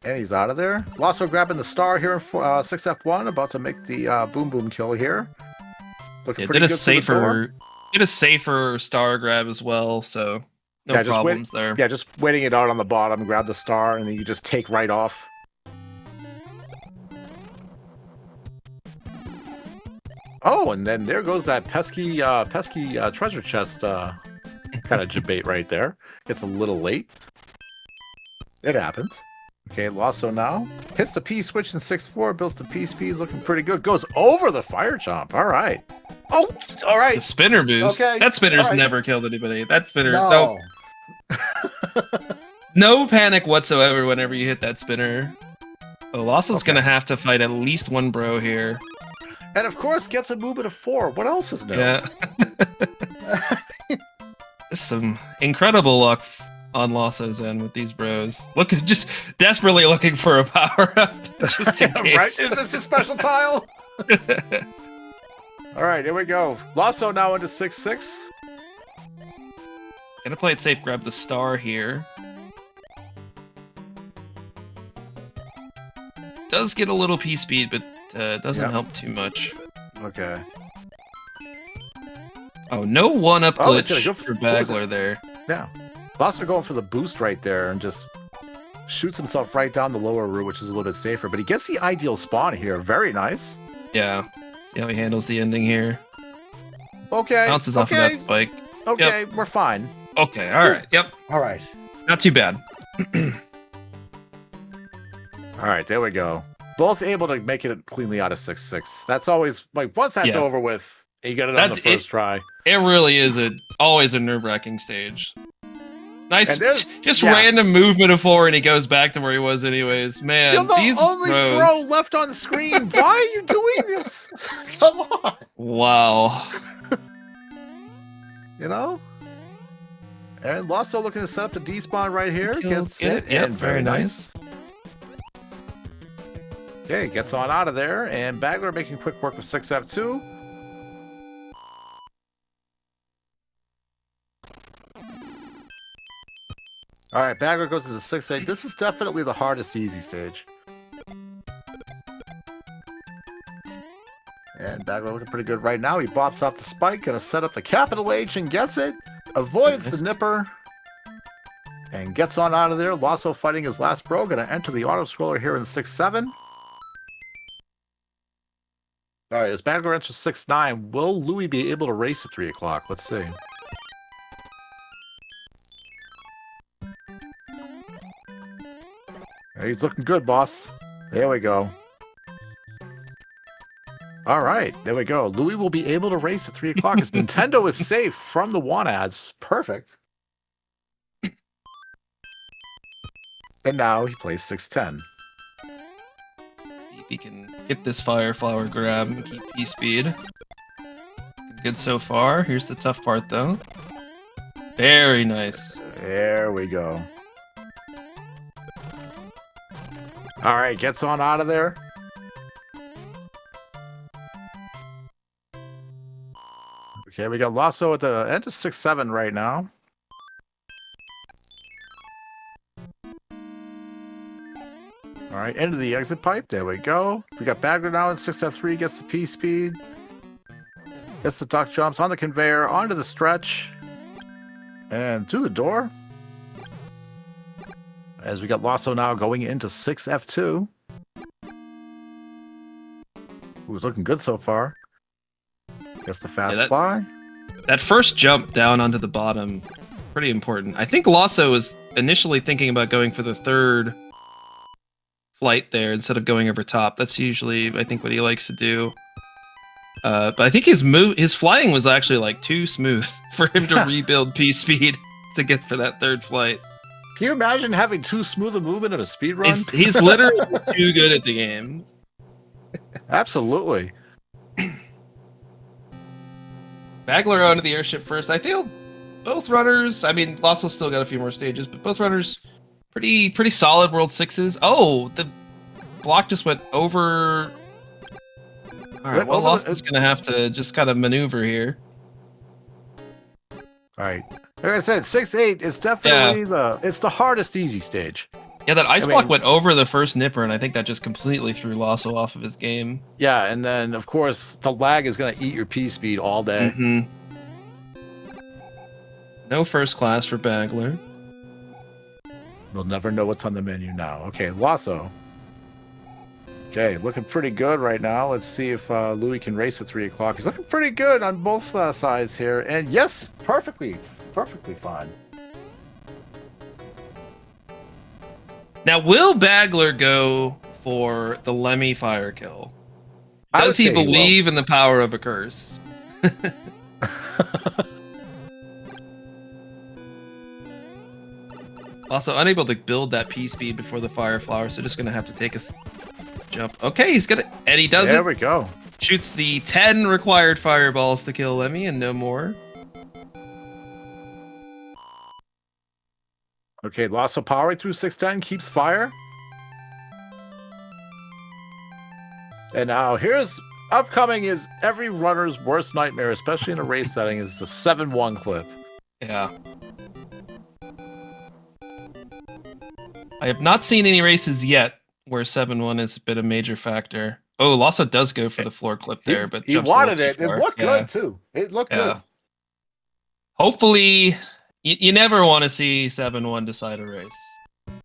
And he's out of there. Lawso grabbing the star here in 6F1, about to make the boom boom kill here. Looking pretty good. Did a safer star grab as well, so no problems there. Yeah, just waiting it out on the bottom, grab the star, and then you just take right off. Oh, and then there goes that pesky treasure chest kind of debate right there. Gets a little late. It happens. Okay, Lawso now hits the P switch in 6-4, builds the P speed, looking pretty good. Goes over the fire jump. All right. Oh, all right. The spinner boost. Okay. That spinner's never killed anybody. That spinner. No. No panic whatsoever whenever you hit that spinner. Oh, Lawso's gonna have to fight at least one bro here. And of course, gets a movement of 4. What else is new? Yeah. Some incredible luck on Lawso's end with these bros. Just desperately looking for a power up. Just in case. Right? Is this a special tile? All right, here we go. Lawso now into 6-6. Gonna play it safe, grab the star here. Does get a little P speed, but doesn't help too much. Okay. Oh, no one-up glitch for Bagler there. Yeah. Lawso going for the boost right there and just shoots himself right down the lower route, which is a little bit safer. But he gets the ideal spawn here. Very nice. Yeah. See how he handles the ending here. Okay. Bounces off of that spike. Okay, we're fine. Okay, alright. Yep. All right. Not too bad. All right, there we go. Both able to make it cleanly out of 6-6. That's always, like, once that's over with, you get it on the first try. It really is always a nerve-wracking stage. Nice, just random movement of 4, and he goes back to where he was anyways. Man, you're the only bro left on screen. Why are you doing this? Come on. Wow. You know? And Lawso looking to set up the despawn right here. Gets it. Yep, very nice. Okay, gets on out of there, and Bagler making quick work of 6F2. All right, Bagler goes into 6-8. This is definitely the hardest easy stage. And Bagler looking pretty good right now. He bops off the spike, gonna set up the capital H and gets it. Avoids the nipper. And gets on out of there. Lawso fighting his last bro. Gonna enter the auto-scroller here in 6-7. All right, as Bagler enters 6-9, will Louis be able to race at 3 o'clock? Let's see. He's looking good, boss. There we go. All right, there we go. Louis will be able to race at 3 o'clock. His Nintendo is safe from the want ads. Perfect. And now he plays 6-10. See if he can get this fire flower grab and keep P speed. Good so far. Here's the tough part, though. Very nice. There we go. All right, gets on out of there. Okay, we got Lawso at the end of 6-7 right now. All right, into the exit pipe. There we go. We got Bagler now in 6F3, gets the P speed. Gets the duck jumps on the conveyor, onto the stretch. And through the door. As we got Lawso now going into 6F2. Who's looking good so far. Gets the fast fly. That first jump down onto the bottom, pretty important. I think Lawso was initially thinking about going for the third flight there instead of going over top. That's usually, I think, what he likes to do. But I think his flying was actually like too smooth for him to rebuild P speed to get for that third flight. Can you imagine having too smooth a movement in a speed run? He's literally too good at the game. Absolutely. Bagler onto the airship first. I feel both runners, I mean, Lawso's still got a few more stages, but both runners pretty solid World 6s. Oh, the block just went over. All right, well, Lawson's going to have to just kind of maneuver here. All right. Like I said, 6-8 is definitely the hardest easy stage. Yeah, that ice I block mean- went over the first nipper, and I think that just completely threw Lawso off of his game. Yeah, and then of course the lag is gonna eat your P speed all day. Mm-hmm. No first class for Bagler. We'll never know what's on the menu now. Okay, Lawso. Okay, looking pretty good right now. Let's see if Louis can race at 3 o'clock. He's looking pretty good on both sides here. And yes, perfectly fine. Now, will Bagler go for the Lemmy fire kill? I would Does he say he will. believe in the power of a curse? Also, unable to build that P speed before the fire flower, so just gonna have to take a jump. Okay, he's gonna, and he does There it. we go. Shoots the 10 required fireballs to kill Lemmy, and no more. Okay, Lawso powering through 610, keeps fire. And now here's upcoming is every runner's worst nightmare, especially in a race setting, is the 7-1 clip. Yeah. I have not seen any races yet where 7-1 has been a major factor. Oh, Lawso does go for the floor clip there, but he jumps wanted a it. little too It far. looked Yeah. good too. It looked Yeah. good. Hopefully, you never want to see 7-1 decide a race.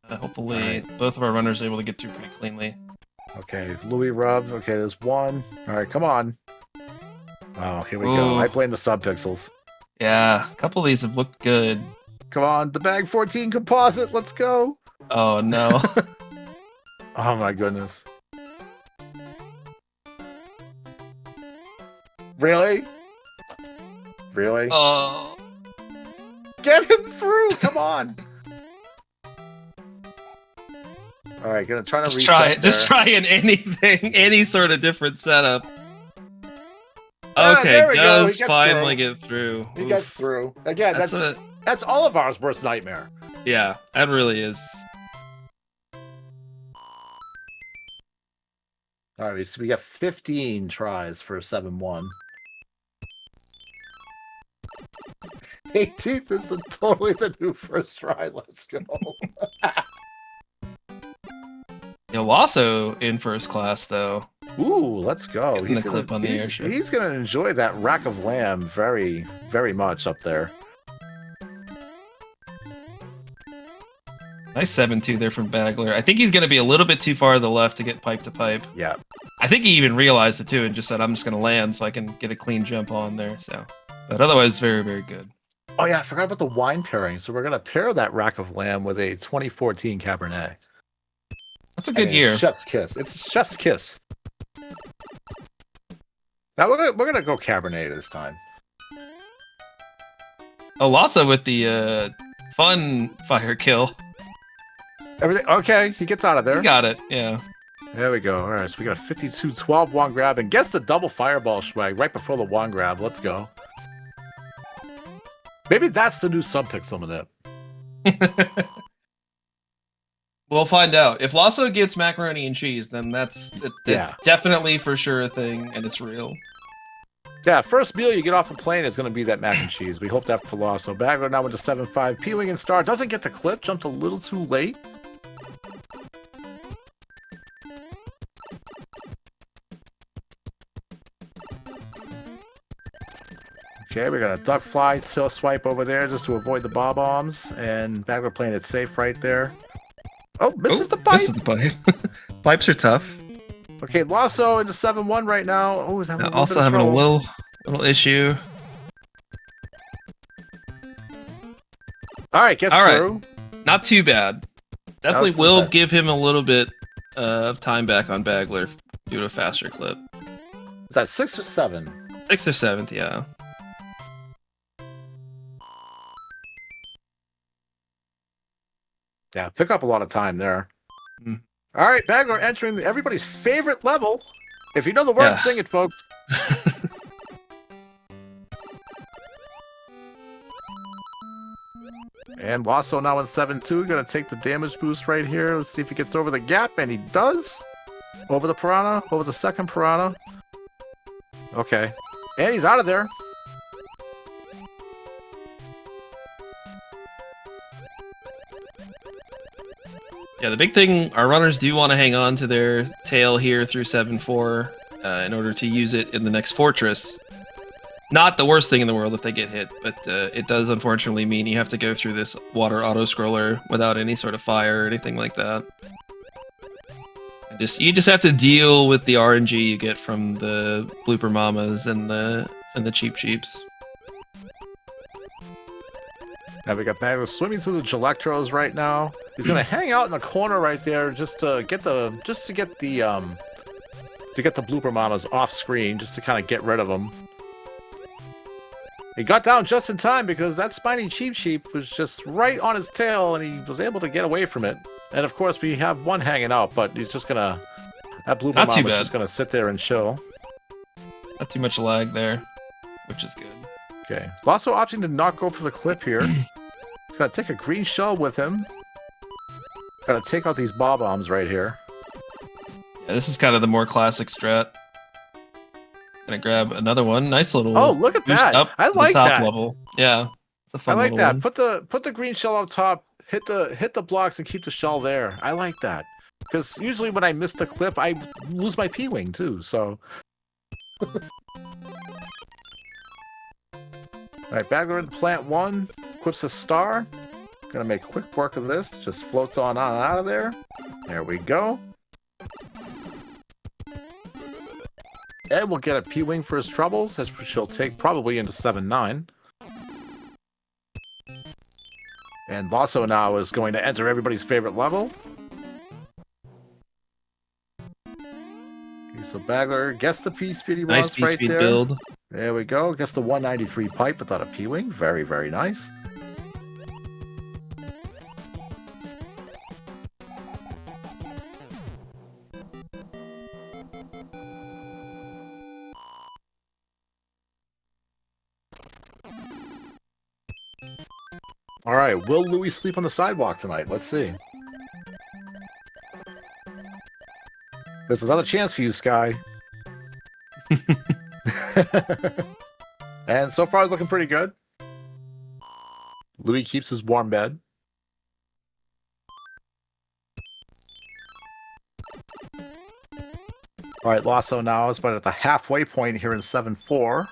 Hopefully, Alright. both of our runners are able to get through pretty cleanly. Okay, Louis Rub. Okay, there's one. All right, come on. Oh, here we go. Ooh. I blame the subpixels. Yeah, a couple of these have looked good. Come on, the bag 14 composite. Let's go. Oh no. Oh my goodness. Really? Really? Oh. Get him through. Come on. All right, gonna try to Just reset try it. there. Just trying anything, any sort of different setup. Ah, Okay, there we go. He does gets finally through. get through. He Oof. gets through. Again, That's that's all of ours worst nightmare. yeah, that really is. All right, so we got 15 tries for 7-1. 18th is totally the new first try. Let's go. Lawso in first class though. Ooh, let's go. Getting the clip on the airship. He's going to enjoy that rack of lamb very, very much up there. Nice 7-2 there from Bagler. I think he's going to be a little bit too far to the left to get pipe to pipe. Yeah. I think he even realized it too and just said, I'm just going to land so I can get a clean jump on there. So, but otherwise, very, very good. Oh, yeah, I forgot about the wine pairing. So we're going to pair that rack of lamb with a 2014 Cabernet. That's a good I mean, year. Chef's kiss. It's chef's kiss. Now we're gonna go Cabernet this time. Oh, Lawso with the fun fire kill. Everything okay? He gets out of there. He got it. Yeah. There we go. All right, so we got a 52-12 wand grab and gets the double fireball swag right before the wand grab. Let's go. Maybe that's the new subpixel of that. We'll find out. If Lawso gets macaroni and cheese, then that's Yeah. definitely for sure a thing, and it's real. Yeah, first meal you get off the plane is going to be that mac and cheese. We hope that for Lawso. Bagler now into 7-5. P-Wing and Star doesn't get the clip. Jumped a little too late. Okay, we got a duck fly tail swipe over there just to avoid the bob bombs. And Bagler playing it safe right there. Oh, misses the pipe. Misses the pipe. Pipes are tough. Okay, Lawso into 7-1 right now. Oh, is having a little Also bit of having a trouble. little issue. All right, gets All right. through. Not too bad. Definitely was will best. give him a little bit of time back on Bagler due to a faster clip. Is that 6 or 7? 6th or 7th, yeah. Yeah, pick up a lot of time there. Hmm. All right, Bagler entering everybody's favorite level. If you know the word, Yeah. sing it, folks. And Lawso now in 7-2. Going to take the damage boost right here. Let's see if he gets over the gap, and he does. Over the piranha, over the second piranha. Okay. And he's out of there. Yeah, the big thing, our runners do want to hang on to their tail here through 7-4 in order to use it in the next fortress. Not the worst thing in the world if they get hit, but it does unfortunately mean you have to go through this water auto-scroller without any sort of fire or anything like that. You just have to deal with the RNG you get from the blooper mamas and the cheap cheeps. Now we got Bagler swimming through the Gelectros right now. He's gonna hang out in the corner right there just to get the blooper mamas off screen, just to kind of get rid of them. He got down just in time because that spiny cheap sheep was just right on his tail, and he was able to get away from it. And of course, we have one hanging out, but he's just gonna... That blooper mama's just gonna sit there and chill. Not too much lag there, which is good. Okay. Lawso opting to not go for the clip here. He's gotta take a green shell with him. Gotta take out these bob-bombs right here. Yeah, this is kind of the more classic strat. Gonna grab another one. Nice little. Oh, look at that! Up I like the top that. level. Yeah, it's a fun. I like little that. one. Put the green shell up top. Hit the blocks and keep the shell there. I like that because usually when I miss the clip, I lose my P-wing too. So. All right, Bagler into plant 1. Equips a star. Gonna make quick work of this. Just floats on out of there. There we go. Ed will get a P-wing for his troubles, as she'll take probably into 7-9. And Lawso now is going to enter everybody's favorite level. Okay, so Bagler gets the P-speed he wants right there. Build. There we go. Gets the 193 pipe without a P-wing. Very, very nice. All right, will Louis sleep on the sidewalk tonight? Let's see. There's another chance for you, Sky. And so far, it's looking pretty good. Louis keeps his warm bed. All right, Lawso now is but at the halfway point here in 7-4.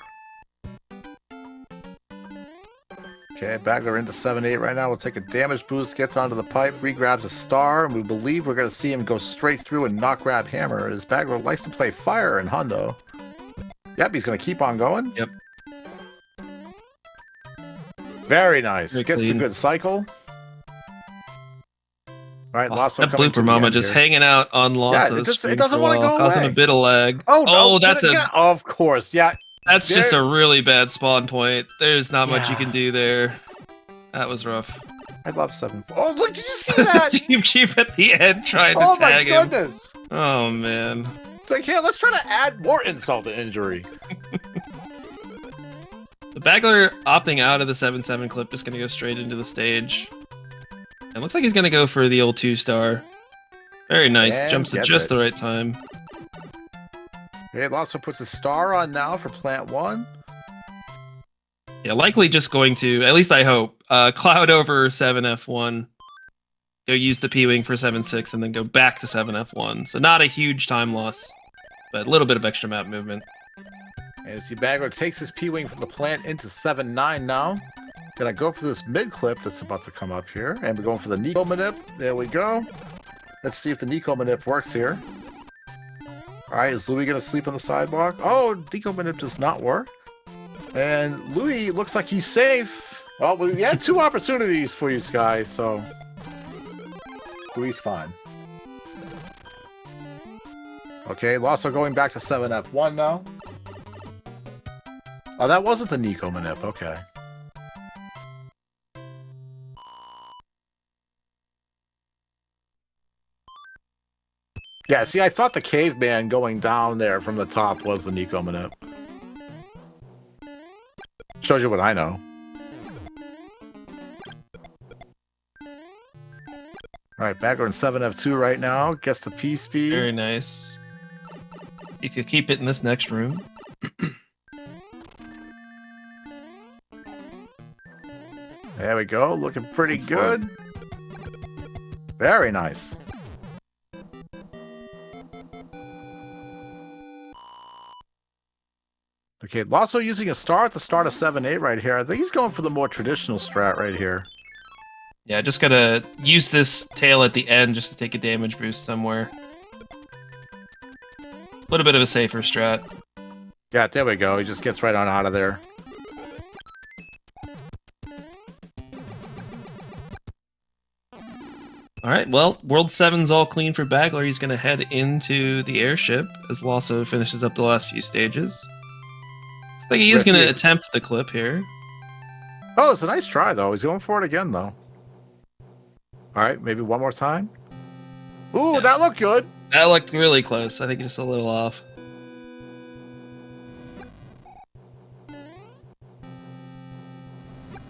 Okay, Bagler into 7-8 right now. We'll take a damage boost, gets onto the pipe, re-grabs a star, and we believe we're going to see him go straight through and not grab hammer, as Bagler likes to play fire in Hundo. Yep, he's going to keep on going. Yep. Very nice. Very Gets clean. a good cycle. All right, Lawso That coming to blooper the mama end just here. hanging out on Lawso's it doesn't want to go causing away. a bit of lag. Oh, no, that's of course, yeah. That's just a really bad spawn point. There's not much you can do there. That was rough. I love 7-4. Oh, look, did you see that? Cheap at the end trying to tag him. Oh, my goodness. Oh, man. It's like, here, let's try to add more insult to injury. The Bagler opting out of the 7-7 clip, just going to go straight into the stage. It looks like he's going to go for the old 2-star. Very nice. And Jumps at just the right time. Okay, Lawso puts a star on now for plant 1. Yeah, likely just going to, at least I hope, cloud over 7F1. Go use the P-Wing for 7-6 and then go back to 7F1. So not a huge time loss, but a little bit of extra map movement. And you see Bagler takes his P-Wing from the plant into 7-9 now. Gonna go for this mid clip that's about to come up here. And we're going for the Nico manip. There we go. Let's see if the Nico manip works here. Alright, is Louis gonna sleep on the sidewalk? Oh, Nico manip does not work. And Louis looks like he's safe. Well, we had 2 opportunities for you, Sky, so Louis fine. Okay, Lawso going back to 7F1 now. Oh, that wasn't the Nico manip. Okay. Yeah, see, I thought the caveman going down there from the top was the Nico manip. Shows you what I know. Alright, Bagler in 7F2 right now. Gets the P-speed. Very nice. You could keep it in this next room. There we go. Looking pretty good. Very nice. Okay, Lawso using a star at the start of 7-8 right here. I think he's going for the more traditional strat right here. Yeah, just gotta use this tail at the end just to take a damage boost somewhere. A little bit of a safer strat. Yeah, there we go. He just gets right on out of there. Alright, well, World 7's all clean for Bagler. He's gonna head into the airship as Lawso finishes up the last few stages. Looks like he is gonna attempt the clip here. Oh, it's a nice try, though. He's going for it again, though. Alright, maybe one more time. Ooh, yeah. That looked good. That looked really close. I think just a little off.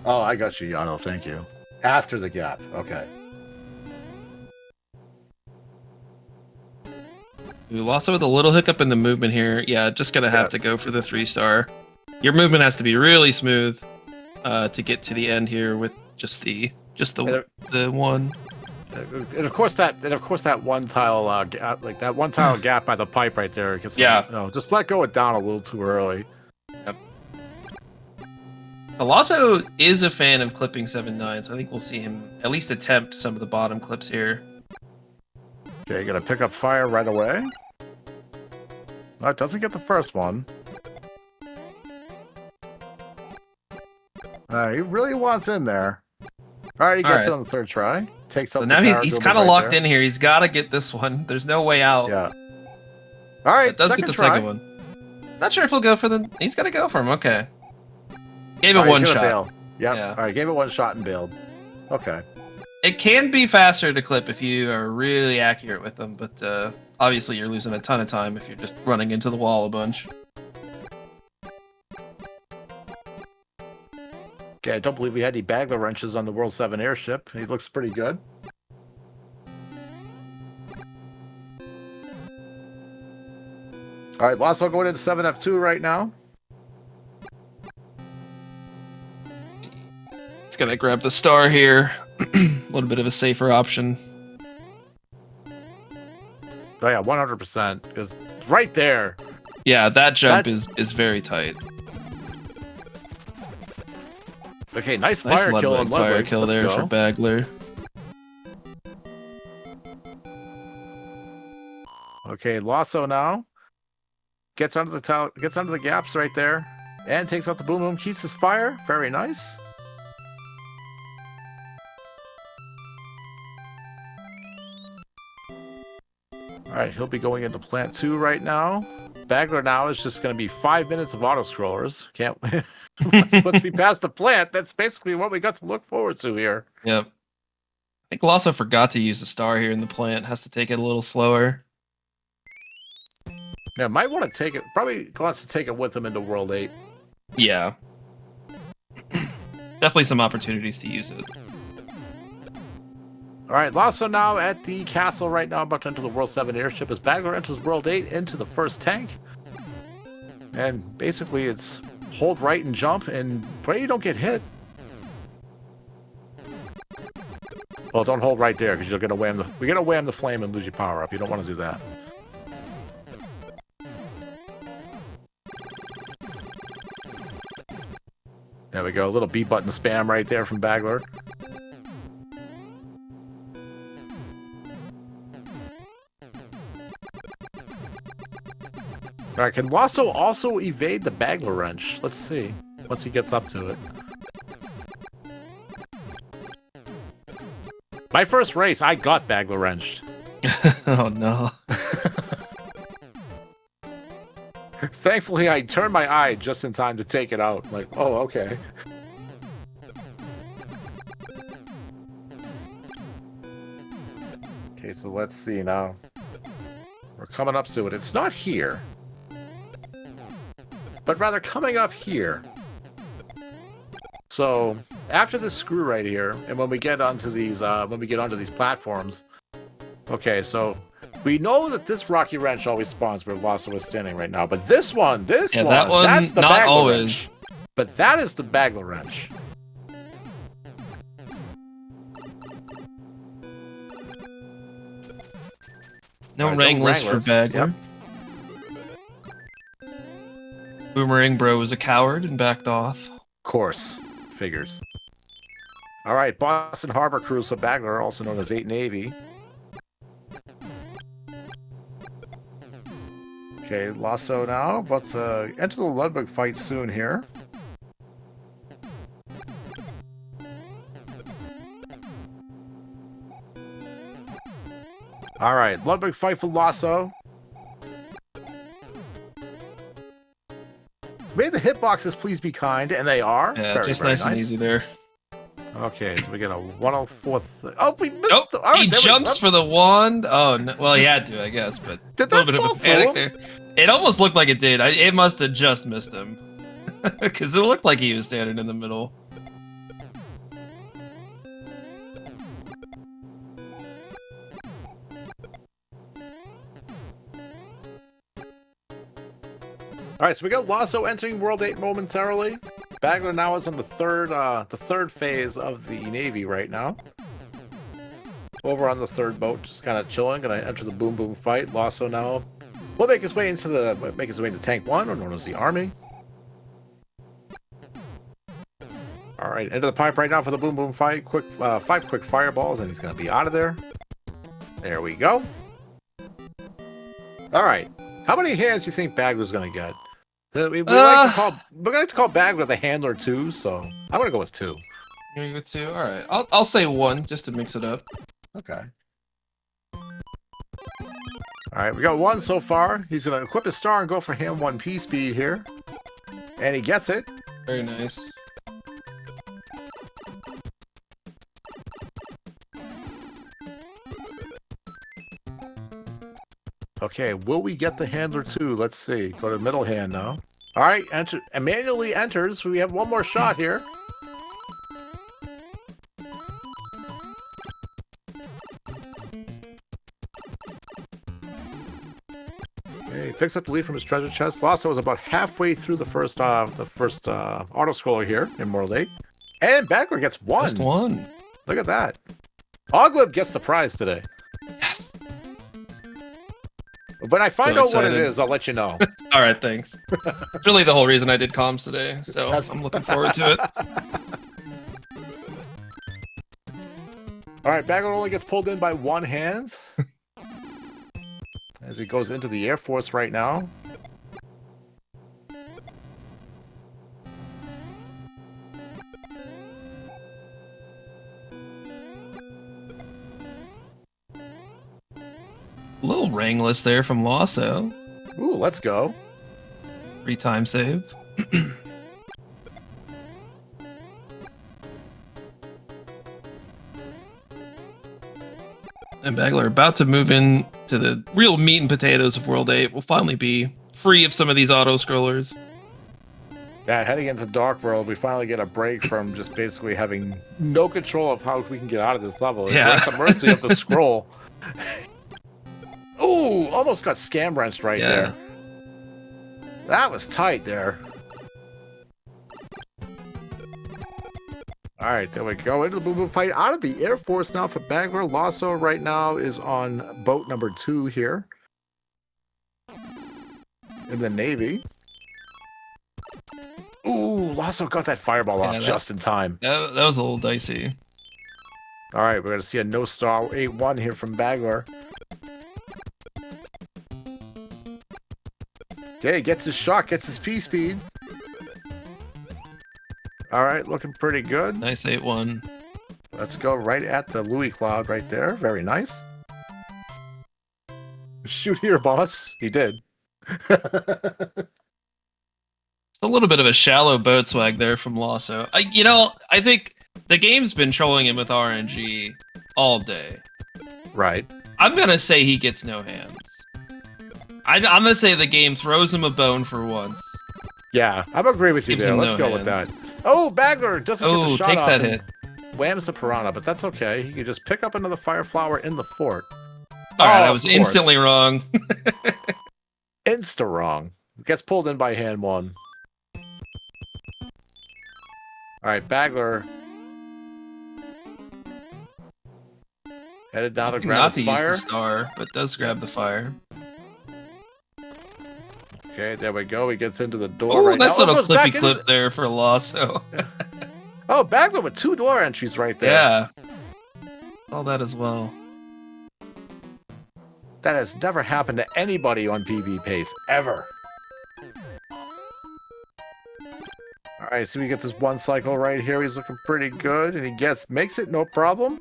Oh, I got you, Yano. Thank you. After the gap. Okay. Ooh, Lawso with a little hiccup in the movement here. Yeah, just gonna have to go for the 3-star. Your movement has to be really smooth to get to the end here with just the one. And of course that one tile gap, like that one tile gap by the pipe right there. Yeah. Just let go it down a little too early. Yep. So Lawso is a fan of clipping 7-9, so I think we'll see him at least attempt some of the bottom clips here. Okay, gonna pick up fire right away. Oh, it doesn't get the first one. He really wants in there. All right, he gets it on the third try. Takes up. So now he's kind of locked in here. He's got to get this one. There's no way out. Yeah. All right, does get the second one. Not sure if he'll go for the. He's gonna go for him. Okay. Gave it one shot. Bail. Yep. Yeah. All right, gave it one shot and bailed. Okay. It can be faster to clip if you are really accurate with them, but obviously you're losing a ton of time if you're just running into the wall a bunch. Okay, I don't believe we had any Bagler wrenches on the World 7 airship. He looks pretty good. All right, Lawso going into 7F2 right now. It's gonna grab the star here. A little bit of a safer option. Oh yeah, 100%. Because right there. Yeah, that jump is very tight. Okay, nice fire kill on Ludwig. Fire kill there for Bagler. Okay, Lawso now gets under the gaps right there, and takes out the boom boom. Keeps his fire. Very nice. All right, he'll be going into plant 2 right now. Bagler now is just going to be 5 minutes of auto scrollers. Can't once we pass the plant, that's basically what we got to look forward to here. Yep. I think Lawso forgot to use the star here in the plant. Has to take it a little slower. Yeah, might want to take it. Probably wants to take it with him into World 8. Yeah. Definitely some opportunities to use it. All right, Lawso now at the castle right now, about to enter the World 7 airship as Bagler enters World 8 into the first tank. And basically it's hold right and jump and pray you don't get hit. Well, don't hold right there because you're gonna wham the flame and lose your power up. You don't want to do that. There we go, a little B button spam right there from Bagler. All right, can Lawso also evade the Bagler wrench? Let's see, once he gets up to it. My first race, I got Bagler wrenched. Oh no. Thankfully, I turned my eye just in time to take it out. Like, oh, okay. Okay, so let's see now. We're coming up to it. It's not here, but rather coming up here. So after this screw right here, and when we get onto these platforms, okay, so we know that this rocky wrench always spawns where Lawso is standing right now, but this one, that one, that's the not Bagler always. wrench. But that is the Bagler wrench. No All right, Wrangless for Wrangless, Bagler. Boomerang Bro was a coward and backed off. Of course. Figures. All right, Boston Harbor Cruise for Bagler, also known as 8 Navy. Okay, Lawso now, but enter the Ludwig fight soon here. All right, Ludwig fight for Lawso. May the hitboxes please be kind, and they are. Yeah, very, just very nice and easy there. Okay, so we get a 104th. Oh, we missed. Nope, All right, he jumps for the wand. Oh, no, well, he had to, I guess, but Did a little that bit of fall a panic through? there. It almost looked like it did. It must have just missed him. Because it looked like he was standing in the middle. All right, so we got Lawso entering World 8 momentarily. Bagler now is on the third phase of the Navy right now. Over on the third boat, just kind of chilling. Gonna enter the boom boom fight. Lawso now will make his way into Tank 1, or known as the Army. All right, into the pipe right now for the boom boom fight. Quick, 5 quick fireballs, and he's gonna be out of there. There we go. All right, how many hands do you think Bagler's gonna get? We like to call Bagler the handler too, so I'm gonna go with 2. You're going with 2? Alright. I'll say 1 just to mix it up. Okay. Alright, we got 1 so far. He's gonna equip his star and go for hand 1 P speed here. And he gets it. Very nice. Okay, will we get the handler too? Let's see. Go to middle hand now. Alright, manually enters. We have 1 more shot here. Okay, picks up the lead from his treasure chest. Lawso was about halfway through the first auto scroller here in World 8. And Bagler gets 1. Just 1. Look at that. Oglib gets the prize today. Yes. When I find So out what it excited. is, I'll let you know. Alright, thanks. It's really the whole reason I did comms today, so I'm looking forward to it. Alright, Bagler only gets pulled in by 1 hand. As he goes into the Air Force right now. A little Wrangless there from Lawso. Ooh, let's go. 3-time save. And Bagler about to move in to the real meat and potatoes of World 8. We'll finally be free of some of these auto-scrollers. Yeah, heading into Dark World, we finally get a break from just basically having no control of how we can get out of this level. Yeah. We're at the mercy of the scroll. Ooh, almost got scam wrenched right there. That was tight there. All right, there we go. Into the boom boom fight. Out of the Air Force now for Bagler. Lawso right now is on boat number 2 here. In the Navy. Ooh, Lawso got that fireball off just in time. That was a little dicey. All right, we're going to see a no-star 8-1 here from Bagler. Okay, gets his shot, gets his P-speed. All right, looking pretty good. Nice 8-1. Let's go right at the Louis Cloud right there. Very nice. Shoot here, boss. He did. A little bit of a shallow boat swag there from Lawso. I think the game's been trolling him with RNG all day. Right. I'm gonna say he gets no hands. I'm gonna say the game throws him a bone for once. Yeah, I'm agree with you Gives there. him Let's no go with that. hands. Oh, Bagler doesn't get the Oh, shot takes off that and hit. whams the piranha, but that's okay. He can just pick up another fire flower in the fort. Alright, I of was course. instantly wrong. Insta wrong. Gets pulled in by hand 1. All right, Bagler Headed down to grab Not his to use fire. the star, but does grab the fire. Okay, there we go. He gets into the door Oh, right nice now. little Goes back clippy into clip there for Lawso. Oh, Bagler with 2 door entries right there. Yeah. All that as well. That has never happened to anybody on PB Pace, ever. Alright, so we get this 1 cycle right here. He's looking pretty good, and he makes it, no problem.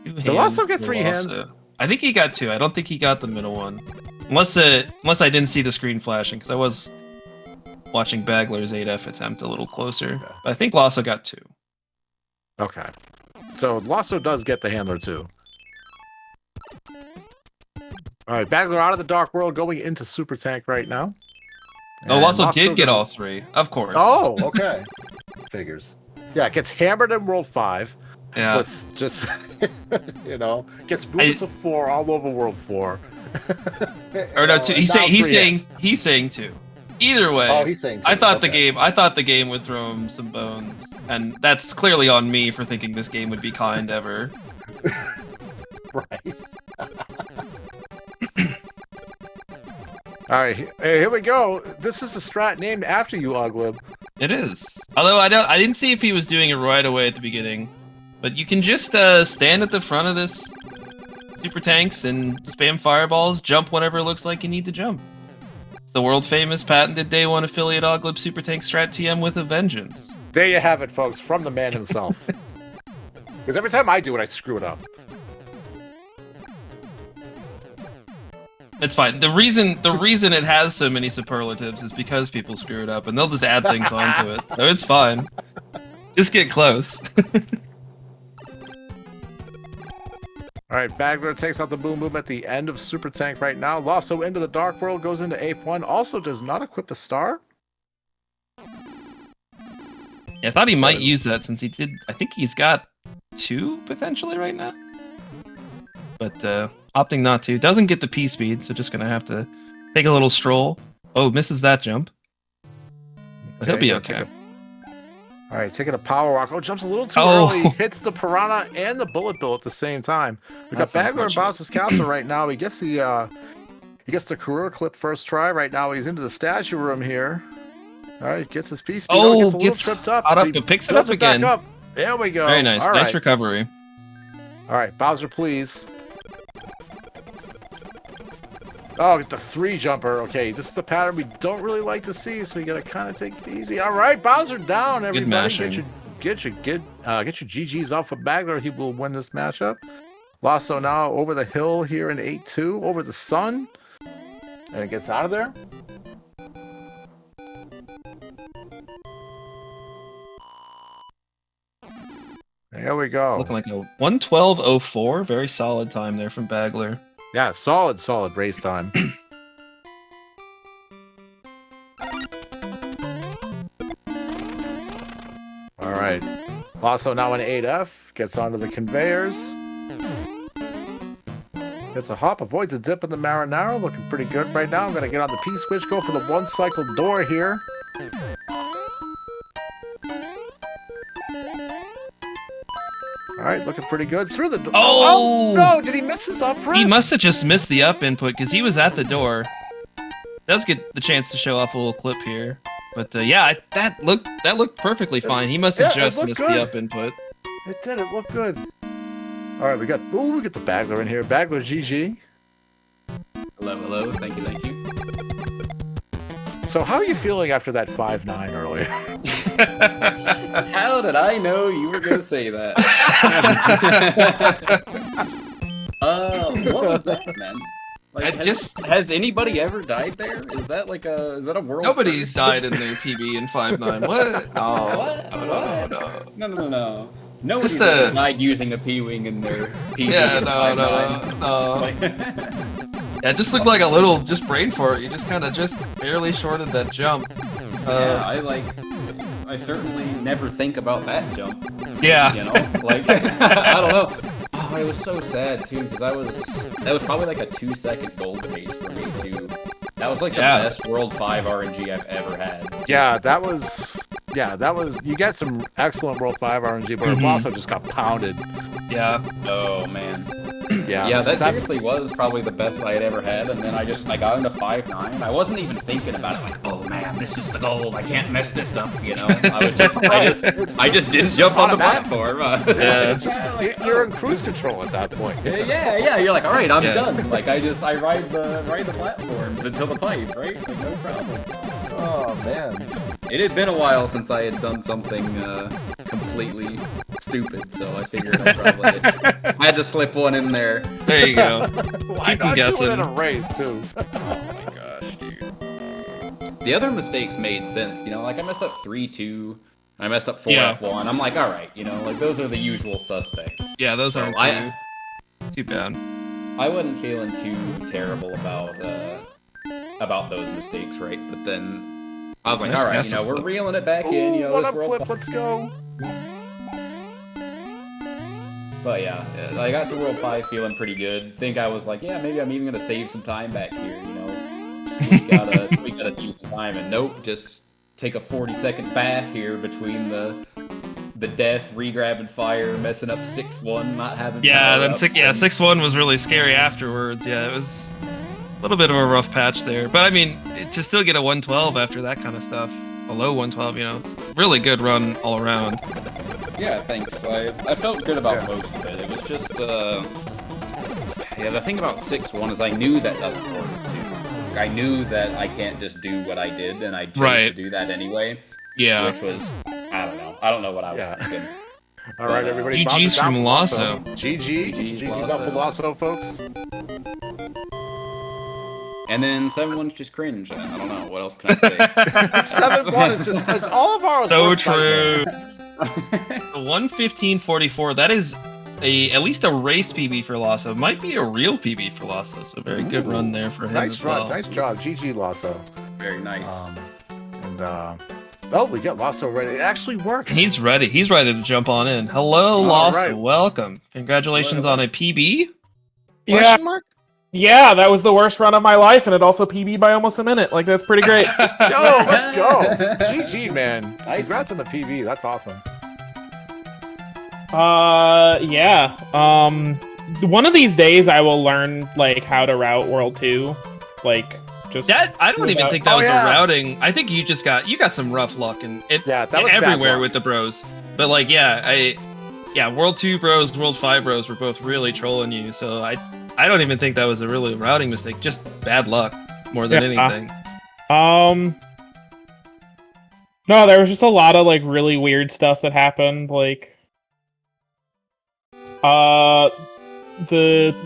Did Lawso get 3 hands? I think he got 2. I don't think he got the middle one. Unless I didn't see the screen flashing, because I was watching Bagler's 8F attempt a little closer. Okay. But I think Lawso got 2. Okay. So Lawso does get the handler too. Alright, Bagler out of the Dark World going into Super Tank right now. Oh, And Lawso did get gonna- all 3, of course. Oh, okay. Figures. Yeah, gets hammered in World 5. Yeah. With just, gets moved to 4 all over World 4. Or no, 2. He's saying 2. Either way, Oh, he's saying 2. I thought okay. the game would throw him some bones, and that's clearly on me for thinking this game would be kind ever. Right. Alright, here we go. This is a strat named after you, Uglib. It is. Although I didn't see if he was doing it right away at the beginning, but you can just stand at the front of this super tanks and spam fireballs, jump whenever it looks like you need to jump. It's the world famous patented day 1 affiliate Uglib super tank strat TM with a vengeance. There you have it, folks, from the man himself. Because every time I do it, I screw it up. It's fine. The reason it has so many superlatives is because people screw it up, and they'll just add things onto it. So it's fine. Just get close. Alright, Bagler takes out the Boom Boom at the end of Super Tank right now. Lawso into the Dark World, goes into A1. Also does not equip a star. Yeah, I thought he might use that since he did. I think he's got 2 potentially right now. But opting not to. Doesn't get the P speed, so just gonna have to take a little stroll. Oh, misses that jump. But he'll be okay. Alright, taking a power walk. Oh, jumps a little too Oh. early. Hits the Piranha and the Bullet Bill at the same time. We got That's Bagler and unfortunate. Bowser's Castle right now. He gets the career clip first try. Right now he's into the statue room here. Alright, gets his P speed. Oh, gets a gets little tripped up. caught up, he but picks it builds up back again. up. There we go. Very nice. All Nice right. recovery. Alright, Bowser, please. Oh, get the 3 jumper. Okay, this is the pattern we don't really like to see, so we gotta kind of take it easy. All right, Bowser down. Everybody, mashing. get your GGs off of Bagler. He will win this matchup. Lawso now over the hill here in 8-2, over the sun, and it gets out of there. There we go. Looking like a 1:12:04. Very solid time there from Bagler. Yeah, solid race time. All right. Lawso now in 8F. Gets onto the conveyors. Gets a hop. Avoids a dip in the Marinara. Looking pretty good right now. I'm going to get on the P-switch. Go for the 1 cycle door here. All right, looking pretty good. Through the door. Oh! No! Did he miss his up press? He must have just missed the up input because he was at the door. Does get the chance to show off a little clip here, but yeah, that looked perfectly fine. He must have just missed the up input. It did. It looked good. All right, we got the Bagler in here. Bagler GG. Hello. Thank you. So how are you feeling after that 5-9 earlier? How did I know you were going to say that? What was that, man? Like, has anybody ever died there? Is that a world? Nobody's first? died in their PB in 5-9. What? Oh, What? no. No. Nobody's Just ever died using a P-wing in their PB. Yeah, in no. 5-9. Yeah, it just looked like a little brain fart. You just kind of barely shorted that jump. Yeah, I certainly never think about that jump. Yeah. You know, I don't know. Oh, it was so sad too because that was probably like a 2-second gold pace for me too. That was like the best World 5 RNG I've ever had. Yeah, that was. You got some excellent World 5 RNG, but it also just got pounded Yeah. Oh man. Yeah, that seriously was probably the best I had ever had, and then I got into 5-9. I wasn't even thinking about it like, oh man, this is the goal. I can't mess this up, you know. I just didn't jump on the platform. Yeah, it's just you're in cruise control at that point. Yeah. You're like, all right, I'm done. Like I ride the platforms until the pipe, right? Like no problem. Oh man. It had been a while since I had done something completely stupid, so I figured I had to slip one in there. There you go. Why not do it in a race too? Oh my gosh, dude. The other mistakes made sense, you know, like I messed up 3-2, I messed up 4F1. I'm like, all right, you know, like those are the usual suspects. Yeah, those aren't too bad. I wasn't feeling too terrible about those mistakes, right? But then I was like, all right, you know, we're reeling it back in, you know, what up, Clip? Let's go. But yeah, I got to World 5 feeling pretty good. Think I was like, yeah, maybe I'm even gonna save some time back here, you know. We gotta use some time, and nope, just take a 40-second bath here between the death, re-grabbing fire, messing up 6-1, not having 6-1 was really scary afterwards. Yeah, it was a little bit of a rough patch there. But I mean, to still get a 112 after that kind of stuff, a low 112, you know, it's a really good run all around. Yeah, thanks. I felt good about most of it. It was just, the thing about 6-1 is I knew that doesn't work, too. I knew that I can't just do what I did, and I chose to do that anyway. Yeah. Which was, I don't know. I don't know what I was thinking. All right, everybody. GG's from Lawso. GG's up for Lawso, folks. And then 7-1's just cringe. I don't know. What else can I say? 7-1 is just, it's all of ours. So true. The 1:15:44, that is at least a race PB for Lawso. Might be a real PB for Lawso, so very good run there for him as well. Nice job. GG, Lawso. Very nice. We got Lawso ready. It actually worked. He's ready. He's ready to jump on in. Hello, Lawso. Right. Welcome. Congratulations on a PB? Yeah. Mark? Yeah, that was the worst run of my life, and it also PB'd by almost a minute. Like, that's pretty great. Yo, let's go. GG, man. Congrats on the PB. That's awesome. Yeah. One of these days I will learn, like, how to route World 2. Like, just... That, I don't even think that was a routing. I think you just got some rough luck and that was everywhere with the bros. But, like, World 2 bros, World 5 bros were both really trolling you, so I don't even think that was a really routing mistake. Just bad luck more than anything. No, there was just a lot of like really weird stuff that happened. Like, what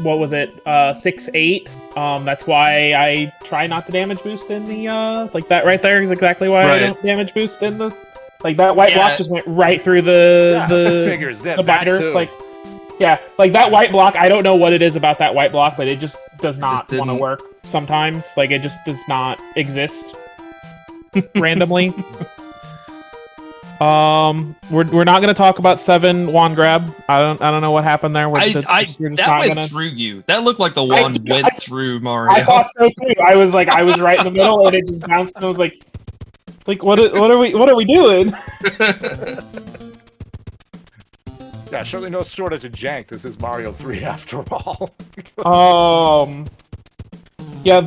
was it? 6-8. That's why I try not to damage boost in the like that right there is exactly why I don't damage boost in the that white block just went right through the figures the binder. Like. Yeah, like that white block, I don't know what it is about that white block, but it just does not want to work sometimes. Like, it just does not exist randomly. We're not going to talk about 7 wand grab. I don't know what happened there. That went through you. That looked like the wand went through Mario. I thought so too. I was right in the middle, and it just bounced, and I was like what are we doing? Yeah, surely no shortage of jank. This is Mario 3 after all. Yeah,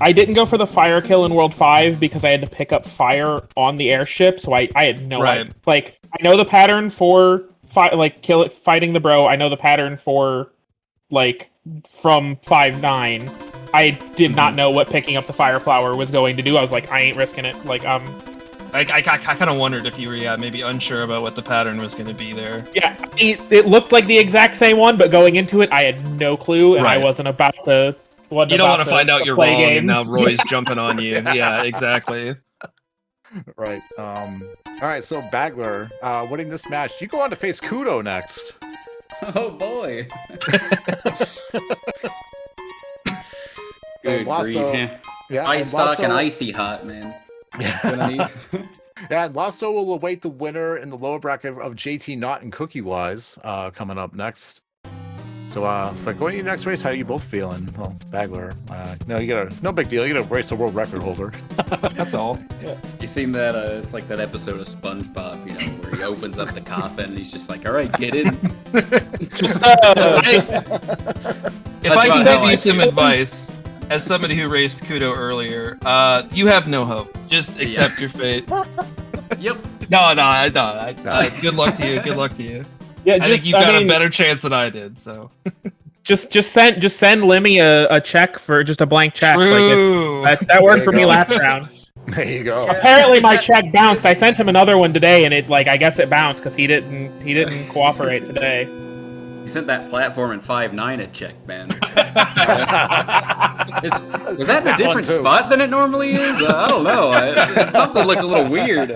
I didn't go for the fire kill in World 5 because I had to pick up fire on the airship, so I had no idea. Like, I know the pattern for fighting the bro. I know the pattern for like from 5-9. I did not know what picking up the fire flower was going to do. I was like, I ain't risking it. Like, I kind of wondered if you were maybe unsure about what the pattern was going to be there. Yeah, it looked like the exact same one, but going into it, I had no clue, and I wasn't about to. You don't want to find out you're wrong, and now Roy's jumping on you. Yeah, exactly. Right. All right. So Bagler, winning this match, you go on to face Kudo next. Oh boy. Good grief. Yeah. Ice stock and icy hot, man. Yeah, and Lawso will await the winner in the lower bracket of JT Knott and Cookie Wise coming up next. So, for going to your next race, how are you both feeling? Well, Bagler, no big deal. You got to race the world record holder. That's all. Yeah. You seen that? It's like that episode of SpongeBob, where he opens up the coffin and he's just like, "All right, get in." Just, If I can give you some advice, as somebody who raced Kudo earlier, you have no hope. Just accept your fate. Yep. No. Good luck to you. Good luck to you. Yeah, I think you've got a better chance than I did. So just send Lemmy a check for just a blank check. True. Like that worked for me last round. There you go. Apparently my check bounced. I sent him another one today, and it I guess it bounced because he didn't cooperate today. He sent that platform in 5.9 a check, man. Was that in a different spot than it normally is? I don't know. Something looked a little weird.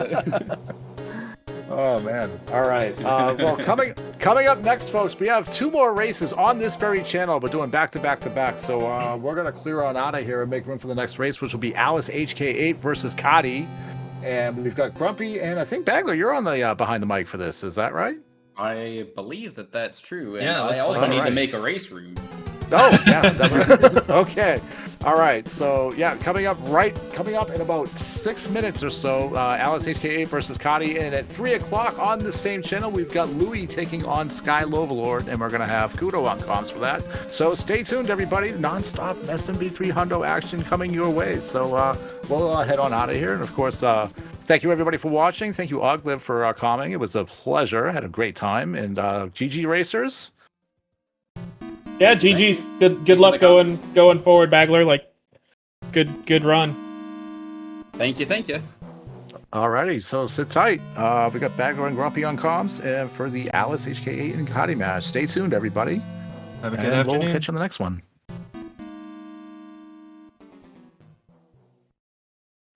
Oh man! All right. Well, coming up next, folks, we have 2 more races on this very channel, but doing back to back to back. So we're gonna clear on out of here and make room for the next race, which will be Alice HK8 versus Kadi, and we've got Grumpy and I think Bagler. You're on the behind the mic for this. Is that right? I believe that's true. And Yeah, I also need to make a race room. Oh, yeah. Okay. All right. So, yeah, coming up in about 6 minutes or so, Alice HK8 versus Kadi. And at 3 o'clock on the same channel, we've got Louis taking on Sky Lovelord, and we're going to have Kudo on comms for that. So stay tuned, everybody. Non-stop SMB3 Hundo action coming your way. So we'll head on out of here. And, of course, thank you, everybody, for watching. Thank you, Ogliv, for commenting. It was a pleasure. I had a great time. And GG Racers. Yeah, GG's. Good luck going forward, Bagler. Like, good run. Thank you. Alrighty, so sit tight. We got Bagler and Grumpy on comms, and for the Alice HK8 and Kadi match. Stay tuned, everybody. Have a good and afternoon. We'll catch you on the next one.